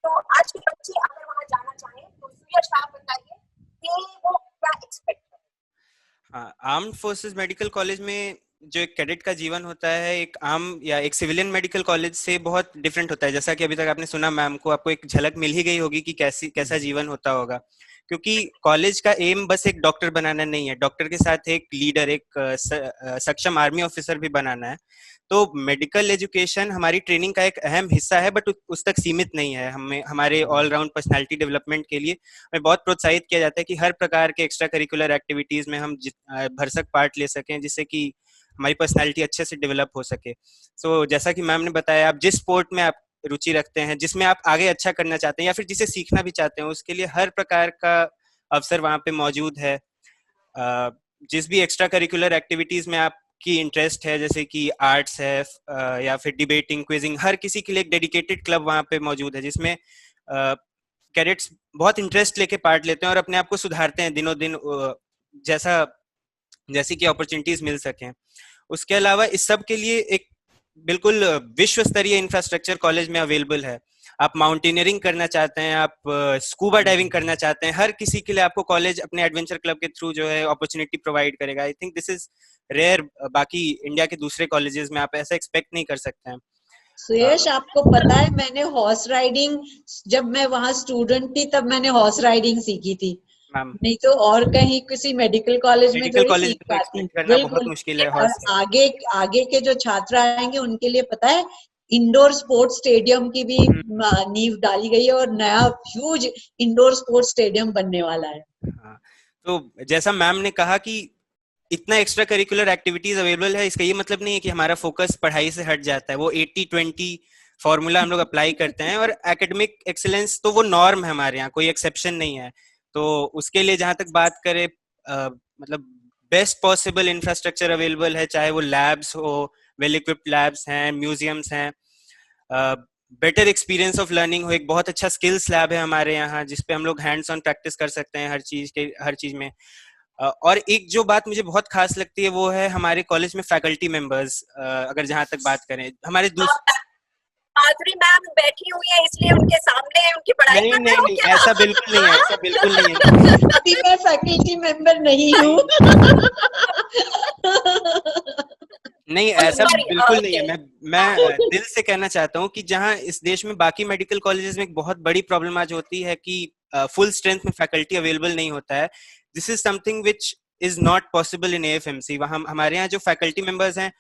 तो आज के बच्चे अगर वहाँ जाना चाहें तो सुयश आप बताइए कि वो क्या एक्सपेक्ट करें? हाँ, आर्म्ड फोर्सेस मेडिकल कॉलेज में जो एक कैडेट का जीवन होता है एक आम या एक सिविलियन मेडिकल कॉलेज से बहुत डिफरेंट होता है। जैसा कि अभी तक आपने सुना मैम को, आपको एक झलक मिल ही गई होगी कि कैसा जीवन होता होगा, क्योंकि कॉलेज का एम बस एक डॉक्टर बनाना नहीं है, डॉक्टर के साथ एक लीडर, एक सक्षम आर्मी ऑफिसर भी बनाना है। तो मेडिकल एजुकेशन हमारी ट्रेनिंग का एक अहम हिस्सा है, बट उस तक सीमित नहीं है। हमें हमारे ऑलराउंड पर्सनालिटी डेवलपमेंट के लिए हमें बहुत प्रोत्साहित किया जाता है कि हर प्रकार के एक्स्ट्रा करिकुलर एक्टिविटीज में हम भरसक पार्ट ले सकें, जिससे कि हमारी पर्सनालिटी अच्छे से डेवलप हो सके। सो जैसा कि मैम ने बताया, आप जिस स्पोर्ट में आप रुचि रखते हैं, जिसमें आप आगे अच्छा करना चाहते हैं या फिर जिसे सीखना भी चाहते हैं, उसके लिए हर प्रकार का अवसर वहाँ पे मौजूद है। जिस भी एक्स्ट्रा करिकुलर एक्टिविटीज में आपकी इंटरेस्ट है, जैसे कि आर्ट्स है या फिर डिबेटिंग, क्विजिंग, हर किसी के लिए एक डेडिकेटेड क्लब वहाँ पे मौजूद है, जिसमें कैडेट्स बहुत इंटरेस्ट लेके पार्ट लेते हैं और अपने आप को सुधारते हैं दिनों दिन, जैसी कि अपॉर्चुनिटीज मिल सकें। उसके अलावा इस सब के लिए एक बिल्कुल विश्व स्तरीय इंफ्रास्ट्रक्चर कॉलेज में अवेलेबल है। आप माउंटेनियरिंग करना चाहते हैं, आप स्कूबा डाइविंग करना चाहते हैं, हर किसी के लिए आपको कॉलेज अपने एडवेंचर क्लब के थ्रू जो है अपॉर्चुनिटी प्रोवाइड करेगा। I think this is rare, बाकी इंडिया के दूसरे कॉलेजेस में आप ऐसा एक्सपेक्ट नहीं कर सकते हैं। सुयश, आपको पता है मैंने हॉर्स राइडिंग, जब मैं वहां स्टूडेंट थी तब मैंने हॉर्स राइडिंग सीखी थी, मैम, नहीं तो और कहीं किसी मेडिकल कॉलेज में मेडिकल थोड़ी कॉलेज सीख में तो पाती। एक्सपेक्ट करना बहुत बिल्कुल। मुश्किल है और हॉर्स। आगे आगे के जो छात्र आएंगे उनके लिए पता है इंडोर स्पोर्ट्स स्टेडियम की भी नींव डाली गई है और नया ह्यूज इंडोर स्पोर्ट्स स्टेडियम बनने वाला है। हाँ, तो जैसा मैम ने कहा कि इतना एक्स्ट्रा करिकुलर एक्टिविटीज अवेलेबल है, इसका ये मतलब नहीं है कि हमारा फोकस पढ़ाई से हट जाता है। वो 80-20 फॉर्मूला हम लोग अप्लाई करते हैं, और एकेडमिक एक्सेलेंस तो वो नॉर्म है हमारे यहाँ, कोई एक्सेप्शन नहीं है। तो उसके लिए जहां तक बात करें, मतलब बेस्ट पॉसिबल इंफ्रास्ट्रक्चर अवेलेबल है, चाहे वो लैब्स हो, वेल इक्विप्ड लैब्स हैं, म्यूजियम्स हैं, बेटर एक्सपीरियंस ऑफ लर्निंग हो, एक बहुत अच्छा स्किल्स लैब है हमारे यहाँ जिसपे हम लोग हैंड्स ऑन प्रैक्टिस कर सकते हैं हर चीज में। और एक जो बात मुझे बहुत खास लगती है वो है हमारे कॉलेज में फैकल्टी मेंबर्स। अगर जहां तक बात करें, हमारे माधुरी मैम बैठी हुई है इसलिए उनके सामने उनकी पढ़ाई नहीं कर रहे नहीं हो नहीं, क्या? ऐसा बिल्कुल नहीं है, ऐसा बिल्कुल नहीं है। अभी मैं फैकल्टी मेंबर नहीं हूँ। नहीं, ऐसा सॉरी, बिल्कुल नहीं है। ओके। मैं दिल से कहना चाहता हूँ कि जहाँ इस देश में बाकी मेडिकल कॉलेजेस में एक बहुत बड़ी प्रॉब्लम आज होती है कि फुल स्ट्रेंथ में फैकल्टी अवेलेबल नहीं होता है। This is something which is not possible in AFMC. वहाँ हमारे यहाँ जो फैकल्टी मेंबर्स हैं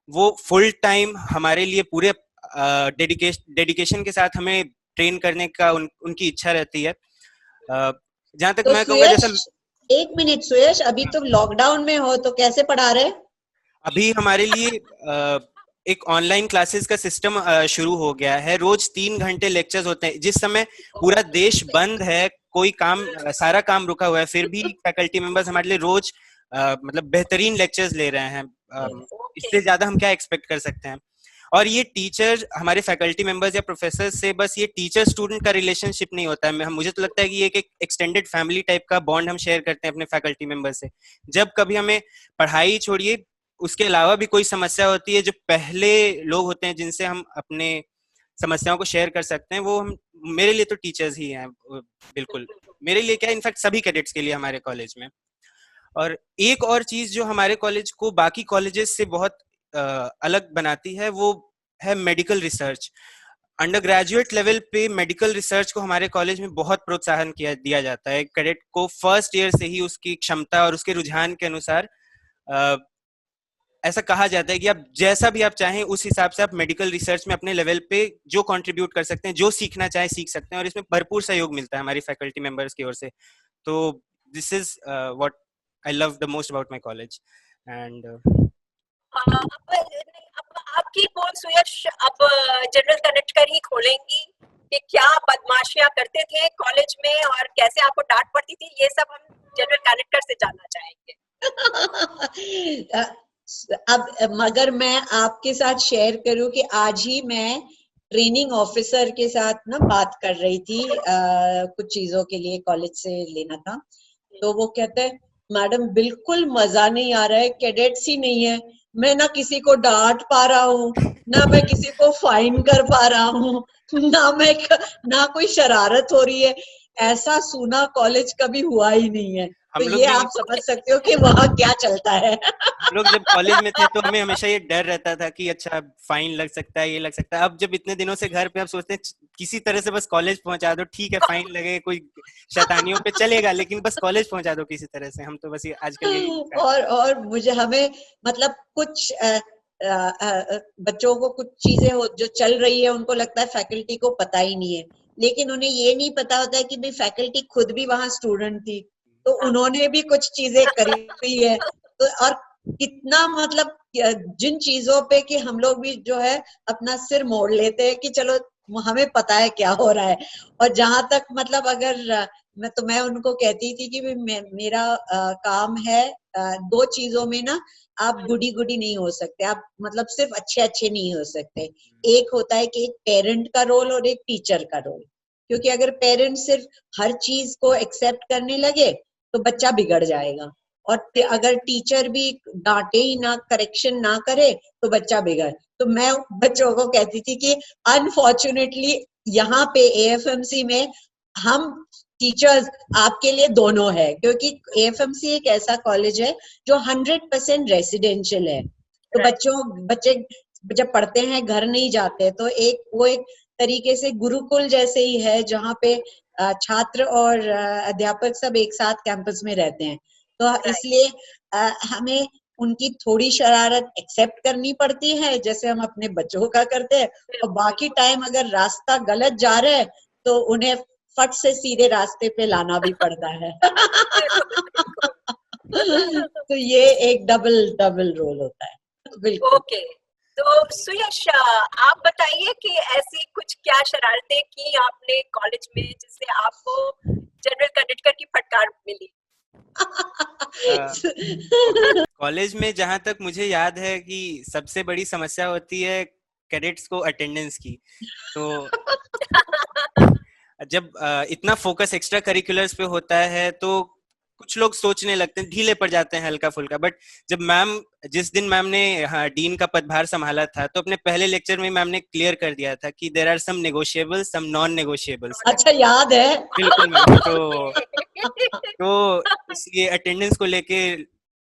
वो फुल टाइम हमारे लिए पूरे डेडिकेशन के साथ हमें ट्रेन करने का उनकी इच्छा रहती है। जहाँ तक तो मैं कहूँगा, सुयश, जैसा एक मिनट सुयश, अभी तो लॉकडाउन में हो तो कैसे पढ़ा रहे? अभी हमारे लिए एक ऑनलाइन क्लासेस का सिस्टम शुरू हो गया है। रोज 3 घंटे लेक्चर्स होते हैं। जिस समय पूरा देश बंद है, कोई काम, सारा काम रुका हुआ है, फिर भी फैकल्टी मेंबर्स हमारे लिए रोज मतलब बेहतरीन लेक्चर्स ले रहे हैं। इससे ज्यादा हम क्या एक्सपेक्ट कर सकते हैं। और ये टीचर, हमारे फैकल्टी मेंबर्स या प्रोफेसर से बस ये टीचर स्टूडेंट का रिलेशनशिप नहीं होता है। मुझे तो लगता है कि ये एक एक्सटेंडेड फैमिली टाइप का बॉन्ड हम शेयर करते हैं अपने फैकल्टी मेंबर से। जब कभी हमें पढ़ाई छोड़िए, उसके अलावा भी कोई समस्या होती है, जो पहले लोग होते हैं जिनसे हम अपने समस्याओं को शेयर कर सकते हैं, वो हम, मेरे लिए तो टीचर्स ही हैं। बिल्कुल मेरे लिए क्या, इनफैक्ट सभी कैडेट्स के लिए हमारे कॉलेज में। और एक और चीज जो हमारे कॉलेज को बाकी कॉलेजेस से बहुत अलग बनाती है वो है medical research. Under graduate level पे मेडिकल रिसर्च को हमारे कॉलेज में बहुत प्रोत्साहन दिया जाता है। कैडेट को फर्स्ट ईयर से ही उसकी क्षमता और उसके रुझान के अनुसार ऐसा कहा जाता है कि आप जैसा भी आप चाहें उस हिसाब से आप मेडिकल रिसर्च में अपने लेवल पे जो कंट्रीब्यूट कर सकते हैं, जो सीखना चाहे सीख सकते हैं, और इसमें भरपूर सहयोग मिलता है हमारी फैकल्टी मेंबर्स की ओर से। तो this is what I love the most about my college. And अब आपकी पोल सुयश अब जनरल कनेक्टर ही खोलेंगी कि क्या बदमाशियां करते थे कॉलेज में और कैसे आपको डांट पड़ती थी, ये सब हम जनरल कनेक्टर से जानना चाहेंगे। अब मगर मैं आपके साथ शेयर करूं कि आज ही मैं ट्रेनिंग ऑफिसर के साथ ना बात कर रही थी, कुछ चीजों के लिए कॉलेज से लेना था। तो वो कहते हैं मैडम बिल्कुल मजा नहीं आ रहा है, कैडेट्स ही नहीं है, मैं ना किसी को डांट पा रहा हूँ, ना मैं किसी को फाइन कर पा रहा हूँ, ना कोई शरारत हो रही है। ऐसा सूना कॉलेज कभी हुआ ही नहीं है। तो हम लोग ये भी आप समझ सकते हो कि वहाँ क्या चलता है। हम लोग जब कॉलेज में थे तो हमें हमेशा ये डर रहता था कि अच्छा फाइन लग सकता है, ये लग सकता है। अब जब इतने दिनों से घर पे आप सोचते हैं किसी तरह से बस कॉलेज पहुंचा दो, ठीक है फाइन लगे, कोई शैतानियों पे चलेगा, लेकिन बस कॉलेज पहुंचा दो किसी तरह से। हम तो बस ये आजकल यही और मुझे हमें मतलब कुछ बच्चों को कुछ चीजें हो जो चल रही है, उनको लगता है फैकल्टी को पता ही नहीं है, लेकिन उन्हें ये नहीं पता होता है कि भाई फैकल्टी खुद भी वहां स्टूडेंट थी, तो उन्होंने भी कुछ चीजें करी हुई है। तो और कितना मतलब जिन चीजों पे कि हम लोग भी जो है अपना सिर मोड़ लेते हैं कि चलो हमें पता है क्या हो रहा है। और जहां तक मतलब अगर मैं उनको कहती थी कि मेरा काम है दो चीजों में ना, आप गुडी गुडी नहीं हो सकते, आप मतलब सिर्फ अच्छे अच्छे नहीं हो सकते। एक होता है कि एक पेरेंट का रोल और एक टीचर का रोल, क्योंकि अगर पेरेंट सिर्फ हर चीज को एक्सेप्ट करने लगे तो बच्चा बिगड़ जाएगा, और अगर टीचर भी डांटे ही ना, करेक्शन ना करे, तो बच्चा बिगड़। तो मैं बच्चों को कहती थी कि अनफॉर्चुनेटली यहाँ पे एएफएमसी में हम टीचर्स आपके लिए दोनों है, क्योंकि एएफएमसी एक ऐसा कॉलेज है जो 100% रेसिडेंशियल है। तो बच्चे जब पढ़ते हैं घर नहीं जाते, तो एक तरीके से गुरुकुल जैसे ही है, जहाँ पे छात्र और अध्यापक सब एक साथ कैंपस में रहते हैं। तो इसलिए हमें उनकी थोड़ी शरारत एक्सेप्ट करनी पड़ती है, जैसे हम अपने बच्चों का करते हैं, और बाकी टाइम अगर रास्ता गलत जा रहा है तो उन्हें फट से सीधे रास्ते पे लाना भी पड़ता है। तो ये एक डबल डबल रोल होता है। बिल्कुल। ओके, तो सुयश आप बताइए कि ऐसी कुछ क्या शरारतें की आपने कॉलेज में जिससे आपको जनरल कंडक्टर की फटकार मिली? कॉलेज में जहां तक मुझे याद है कि सबसे बड़ी समस्या होती है कैडेट्स को अटेंडेंस की। तो जब इतना फोकस एक्स्ट्रा करिकुलर्स पे होता है तो कुछ लोग सोचने लगते हैं, ढीले पड़ जाते हैं हल्का फुल्का। बट जब जिस दिन मैम ने डीन का पदभार संभाला था, तो अपने पहले लेक्चर में मैम ने क्लियर कर दिया था कि there are some negotiables, some non negotiables. अच्छा, याद है। बिल्कुल मैम। तो इसलिए अटेंडेंस को लेके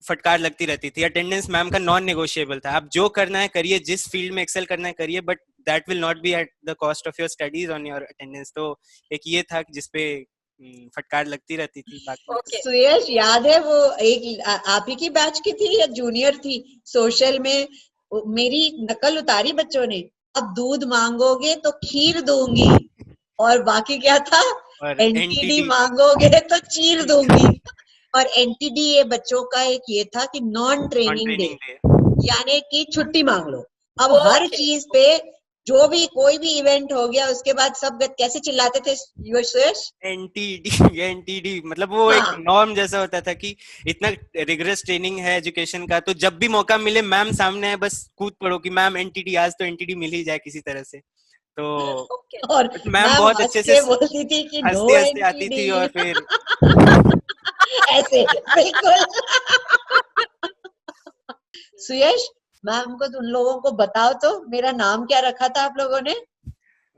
फटकार लगती रहती थी। अटेंडेंस मैम का नॉन नेगोशिएबल था। आप जो करना है करिए, जिस फील्ड में एक्सेल करना है करिए, but that will not be at the cost of your studies on your attendance. तो एक ये था जिसपे फटकार लगती रहती थी। बाकी सुयश, याद है वो एक आप ही की बैच की थी या जूनियर थी? सोशल में मेरी नकल उतारी बच्चों ने, अब दूध मांगोगे तो खीर दूंगी, और बाकी क्या था, एनटीडी मांगोगे तो चीर दूंगी। और एनटीडी ये बच्चों का एक ये था कि नॉन ट्रेनिंग डे, यानी कि छुट्टी मांग लो। अब हर चीज पे जो भी कोई भी इवेंट हो गया, उसके बाद सब कैसे चिल्लाते थे सुयश, एनटीडी मतलब वो एक नॉर्म जैसा होता था कि इतना रिगरस ट्रेनिंग है एजुकेशन का, तो जब भी मौका मिले मैम सामने है बस कूद पड़ो कि मैम एनटीडी, आज तो एनटीडी मिल ही जाए किसी तरह से। तो और मैम बहुत अच्छे से बोलती थी कि हंसते हंसते आती थी, और फिर ऐसे बिल्कुल। सुयश, मैम को उन लोगों को बताओ तो मेरा नाम क्या रखा था आप लोगों ने?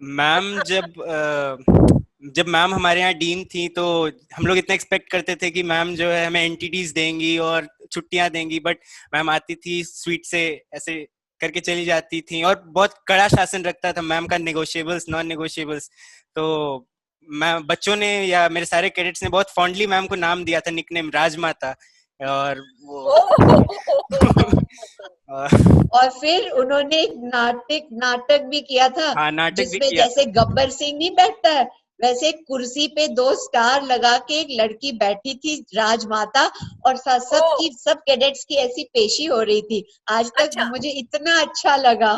मैम जब मैम हमारे यहाँ डीन थी, तो हम लोग इतना एक्सपेक्ट करते थे कि मैम जो है हमें एनटीडीज देंगी और छुट्टियां देंगी, बट मैम आती थी स्वीट से ऐसे करके चली जाती थी, और बहुत कड़ा शासन रखता था मैम का, नेगोशिएबल्स नॉन नेगोशिएबल्स। तो मैम, बच्चों ने या मेरे सारे कैडेट्स ने बहुत फॉन्डली मैम को नाम दिया था, निकनेम राजमाता। और वो और फिर उन्होंने एक नाटक भी किया था। हाँ, नाटक भी जिसमें किया। जैसे गब्बर सिंह नहीं बैठता है, वैसे कुर्सी पे 2 स्टार लगा के एक लड़की बैठी थी राजमाता, और सब कैडेट्स की ऐसी पेशी हो रही थी। आज तक मुझे इतना अच्छा लगा।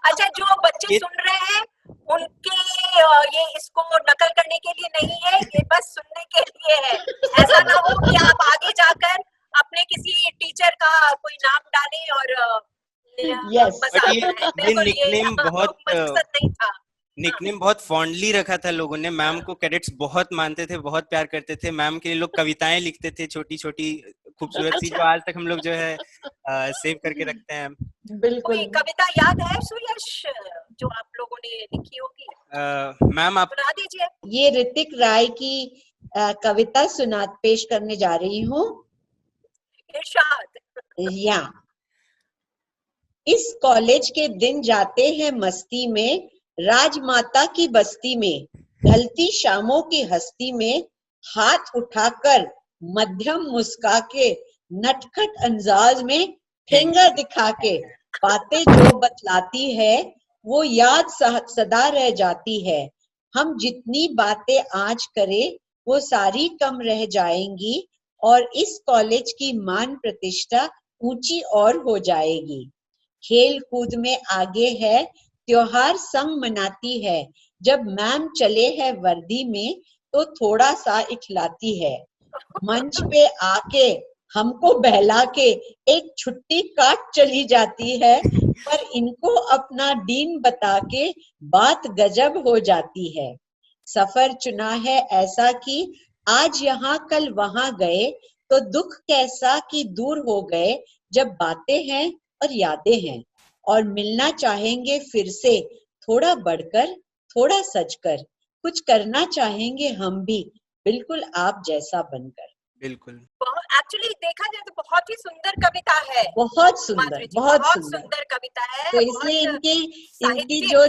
अच्छा, जो बच्चे सुन रहे हैं उनके ये इसको नकल करने के लिए नहीं है, ये बस सुनने के लिए है। ऐसा ना हो कि आप आगे जाकर अपने हमने किसी टीचर का कोई नाम डाले और Yes. मजाक बट ये बनाए, बिल्कुल ये निकनेम बहुत मकसद नहीं था। निकनेम बहुत फॉन्डली रखा था लोगों ने। मैम को कैडेट्स बहुत मानते थे, बहुत प्यार करते थे। मैम के लिए लोग कविताएं लिखते थे, छोटी छोटी खूबसूरत सी, जो आज तक हम लोग जो है सेव करके रखते हैं। बिल्कुल। कोई कविता याद है सुयश जो आप लोगों ने लिखी होगी? मैम आप सुना दीजिए। ये ऋतिक राय की कविता पेश करने जा रही हूँ। इरशाद। या इस कॉलेज के दिन जाते हैं मस्ती में, राजमाता की बस्ती में, ढलती शामों की हस्ती में, हाथ उठाकर मध्यम मुस्का के, नटखट अंदाज में फिंगर दिखा के, बातें जो बतलाती है वो याद सदा रह जाती है। हम जितनी बातें आज करें वो सारी कम रह जाएंगी और इस कॉलेज की मान प्रतिष्ठा ऊंची और हो जाएगी। खेल कूद में आगे है, त्योहार संग मनाती है, जब मैम चले है वर्दी में तो थोड़ा सा इखलाती है। मंच पे आके हमको बहला के एक छुट्टी काट चली जाती है, पर इनको अपना डीन बता के बात गजब हो जाती है। सफर चुना है ऐसा कि आज यहाँ कल वहां गए तो दुख कैसा कि दूर हो गए, जब बातें हैं और यादें हैं, और मिलना चाहेंगे फिर से, थोड़ा बढ़कर थोड़ा सजकर, कुछ करना चाहेंगे हम भी, बिल्कुल आप जैसा बनकर। बिल्कुल एक्चुअली देखा जाए तो बहुत ही सुंदर कविता है। बहुत सुंदर, माधुरी जी, बहुत बहुत सुंदर। सुंदर कविता है। तो इसलिए बहुत इनकी साहित्यिक। जो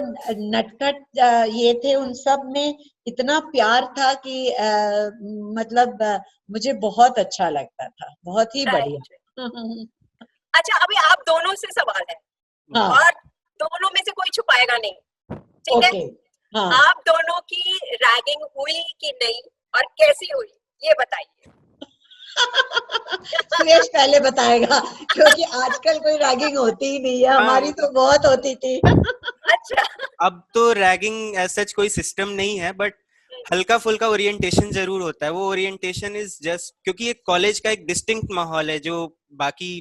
नटखट ये थे उन सब में इतना प्यार था कि मतलब मुझे बहुत अच्छा लगता था, बहुत ही बढ़िया। अच्छा, अभी आप दोनों से सवाल है हाँ, और दोनों में से कोई छुपाएगा नहीं, ठीक है? ओके, हाँ। आप दोनों की रैगिंग हुई कि नहीं और कैसी हुई ये बताइए। सुरेश पहले बताएगा, क्योंकि आजकल कोई रैगिंग होती ही नहीं है, हमारी तो बहुत होती थी। अच्छा। अब तो रैगिंग एज सच कोई सिस्टम नहीं है, बट हल्का फुल्का ओरिएंटेशन जरूर होता है। वो ओरिएंटेशन इज जस्ट क्योंकि एक कॉलेज का एक डिस्टिंक्ट माहौल है जो बाकी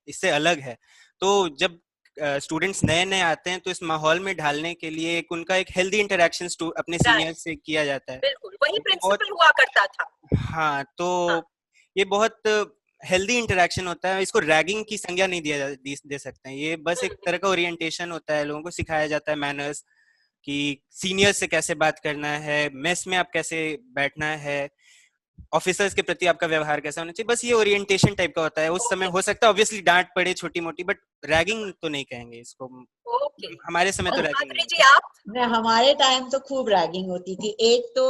इससे अलग है। तो जब स्टूडेंट्स नए नए आते हैं तो इस माहौल में ढालने के लिए एक उनका एक हेल्दी इंटरेक्शन अपने सीनियर्स से किया जाता है। बिल्कुल वही बहुत प्रिंसिपल हुआ करता था। हाँ, तो हाँ। ये बहुत हेल्दी इंटरेक्शन होता है। इसको रैगिंग की संज्ञा नहीं दे सकते हैं। ये बस एक तरह का ओरिएंटेशन होता है। लोगों को सिखाया जाता है मैनर्स, कि सीनियर्स से कैसे बात करना है, मेस में आप कैसे बैठना है, ऑफिसर्स के प्रति आपका व्यवहार कैसा होना चाहिए। बस ये ओरिएंटेशन टाइप का होता है। उस समय हो सकता है ऑब्वियसली डांट पड़े छोटी मोटी, बट रैगिंग तो नहीं कहेंगे इसको। ओके। हमारे समय तो रैगिंग माधुरी नहीं। जी आप? नहीं, हमारे टाइम तो खूब रैगिंग होती थी। एक तो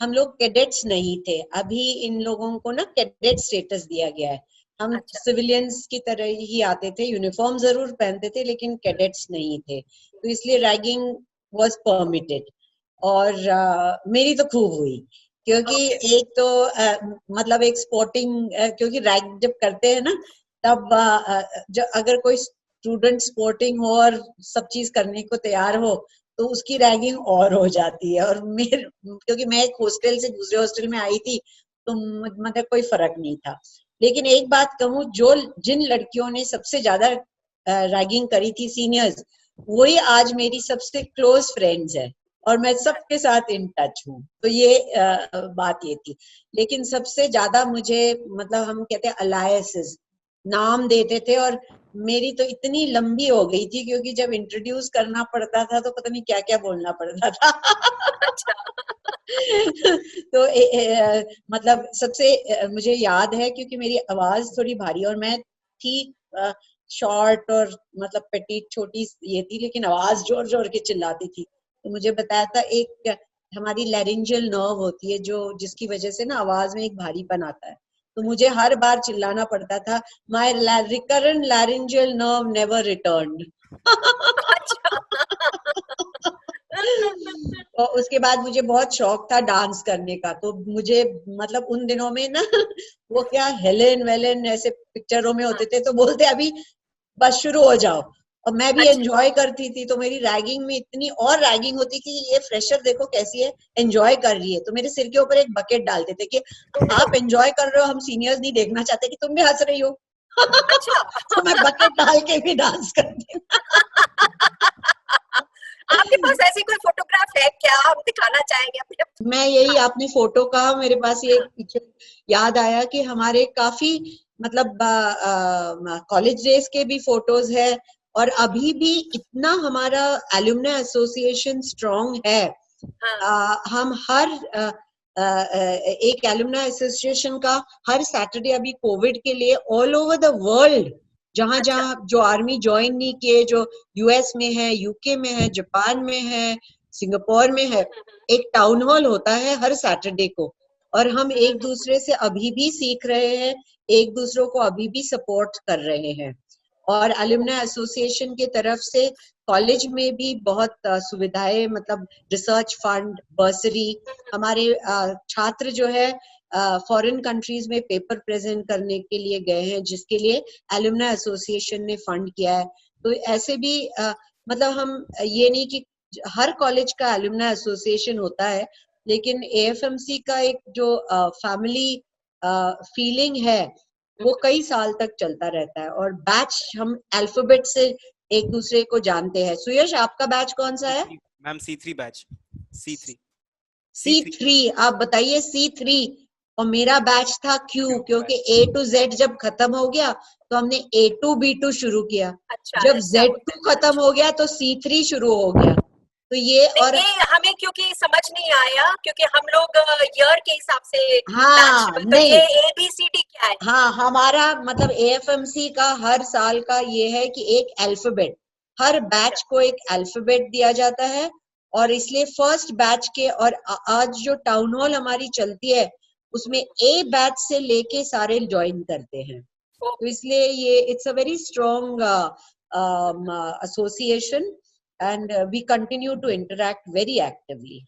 हम लोग कैडेट्स नहीं थे, अभी इन लोगों को ना कैडेट स्टेटस दिया गया है। हम अच्छा। सिविलियंस की तरह ही आते थे, यूनिफॉर्म जरूर पहनते थे लेकिन कैडेट्स नहीं थे, तो इसलिए रैगिंग वाज परमिटेड। और मेरी तो खूब हुई, क्योंकि एक तो मतलब एक स्पोर्टिंग, क्योंकि रैग जब करते हैं ना तब अगर कोई स्टूडेंट स्पोर्टिंग हो और सब चीज करने को तैयार हो तो उसकी रैगिंग और हो जाती है। और क्योंकि मैं एक हॉस्टल से दूसरे हॉस्टल में आई थी तो मतलब कोई फर्क नहीं था। लेकिन एक बात कहूँ, जो जिन लड़कियों ने सबसे ज्यादा रैगिंग करी थी सीनियर्स, वही आज मेरी सबसे क्लोज फ्रेंड्स है और मैं सबके साथ इन टच हूँ। तो ये बात ये थी। लेकिन सबसे ज्यादा मुझे मतलब हम कहते हैं अलायंसेस नाम देते थे, और मेरी तो इतनी लंबी हो गई थी क्योंकि जब इंट्रोड्यूस करना पड़ता था तो पता नहीं क्या क्या बोलना पड़ता था। तो मतलब सबसे मुझे याद है, क्योंकि मेरी आवाज थोड़ी भारी और मैं थी शॉर्ट और मतलब पेटीट छोटी ये थी, लेकिन आवाज जोर जोर के चिल्लाती थी। तो मुझे बताया था एक हमारी लैरिंजियल नर्व होती है जो जिसकी वजह से ना आवाज में एक भारीपन आता है, तो मुझे हर बार चिल्लाना पड़ता था, my recurrent laryngeal nerve never returned. और उसके बाद मुझे बहुत शौक था डांस करने का, तो मुझे मतलब उन दिनों में ना वो क्या हेलेन वेलेन ऐसे पिक्चरों में होते थे, तो बोलते अभी बस शुरू हो जाओ, और मैं भी अच्छा। एंजॉय करती थी, तो मेरी रैगिंग में इतनी और रैगिंग होती कि ये फ्रेशर देखो कैसी है, एंजॉय कर रही है, तो मेरे सिर के ऊपर एक बकेट डालते थे कि आप एंजॉय कर रहे हो, हम सीनियर्स नहीं देखना चाहते कि तुम भी हंस रही हो। अच्छा। तो मैं बकेट डाल के भी डांस करती आपके पास ऐसी कोई फोटोग्राफ है क्या, हम दिखाना चाहेंगे अपने। मैं यही आपने फोटो कहा, मेरे पास ये एक पिक्चर याद आया कि हमारे काफी मतलब कॉलेज डेज के भी फोटोज है, और अभी भी इतना हमारा एलुमनी एसोसिएशन स्ट्रांग है। हाँ। हम हर एक एलुमनी एसोसिएशन का हर सैटरडे अभी कोविड के लिए ऑल ओवर द वर्ल्ड, जहां अच्छा। जहां जो आर्मी ज्वाइन नहीं किए, जो यूएस में है, यूके में है, जापान में है, सिंगापुर में है, एक टाउन हॉल होता है हर सैटरडे को, और हम एक दूसरे से अभी भी सीख रहे हैं, एक दूसरों को अभी भी सपोर्ट कर रहे हैं। और एलुमनी एसोसिएशन की तरफ से कॉलेज में भी बहुत सुविधाएं, मतलब रिसर्च फंड, बर्सरी, हमारे छात्र जो है फॉरेन कंट्रीज में पेपर प्रेजेंट करने के लिए गए हैं, जिसके लिए एलुमनी एसोसिएशन ने फंड किया है। तो ऐसे भी मतलब हम ये नहीं कि हर कॉलेज का एलुमनी एसोसिएशन होता है, लेकिन एएफएमसी का एक जो फैमिली फीलिंग है वो कई साल तक चलता रहता है, और बैच हम अल्फाबेट से एक दूसरे को जानते हैं। सुयश, आपका बैच कौन सा है? Ma'am C3 batch, C3 C3। आप बताइए C3। और मेरा बैच था Q, क्योंकि A to Z जब खत्म हो गया तो हमने A2 B2 शुरू किया, अच्छा, जब ऐसा होता Z2 है। खत्म हो गया तो C3 शुरू हो गया। तो ये, और नहीं, ये हमें क्योंकि समझ नहीं आया, क्योंकि हम लोग ईयर के हिसाब से बैच, हाँ तो ये नहीं, ABCD क्या है? हाँ हमारा मतलब एएफएमसी का हर साल का ये है कि एक अल्फाबेट, हर बैच को एक अल्फाबेट दिया जाता है, और इसलिए फर्स्ट बैच के, और आज जो टाउन हॉल हमारी चलती है उसमें ए बैच से लेके सारे ज्वाइन करते हैं। तो इसलिए ये it's a very strong association, and we continue to interact very actively.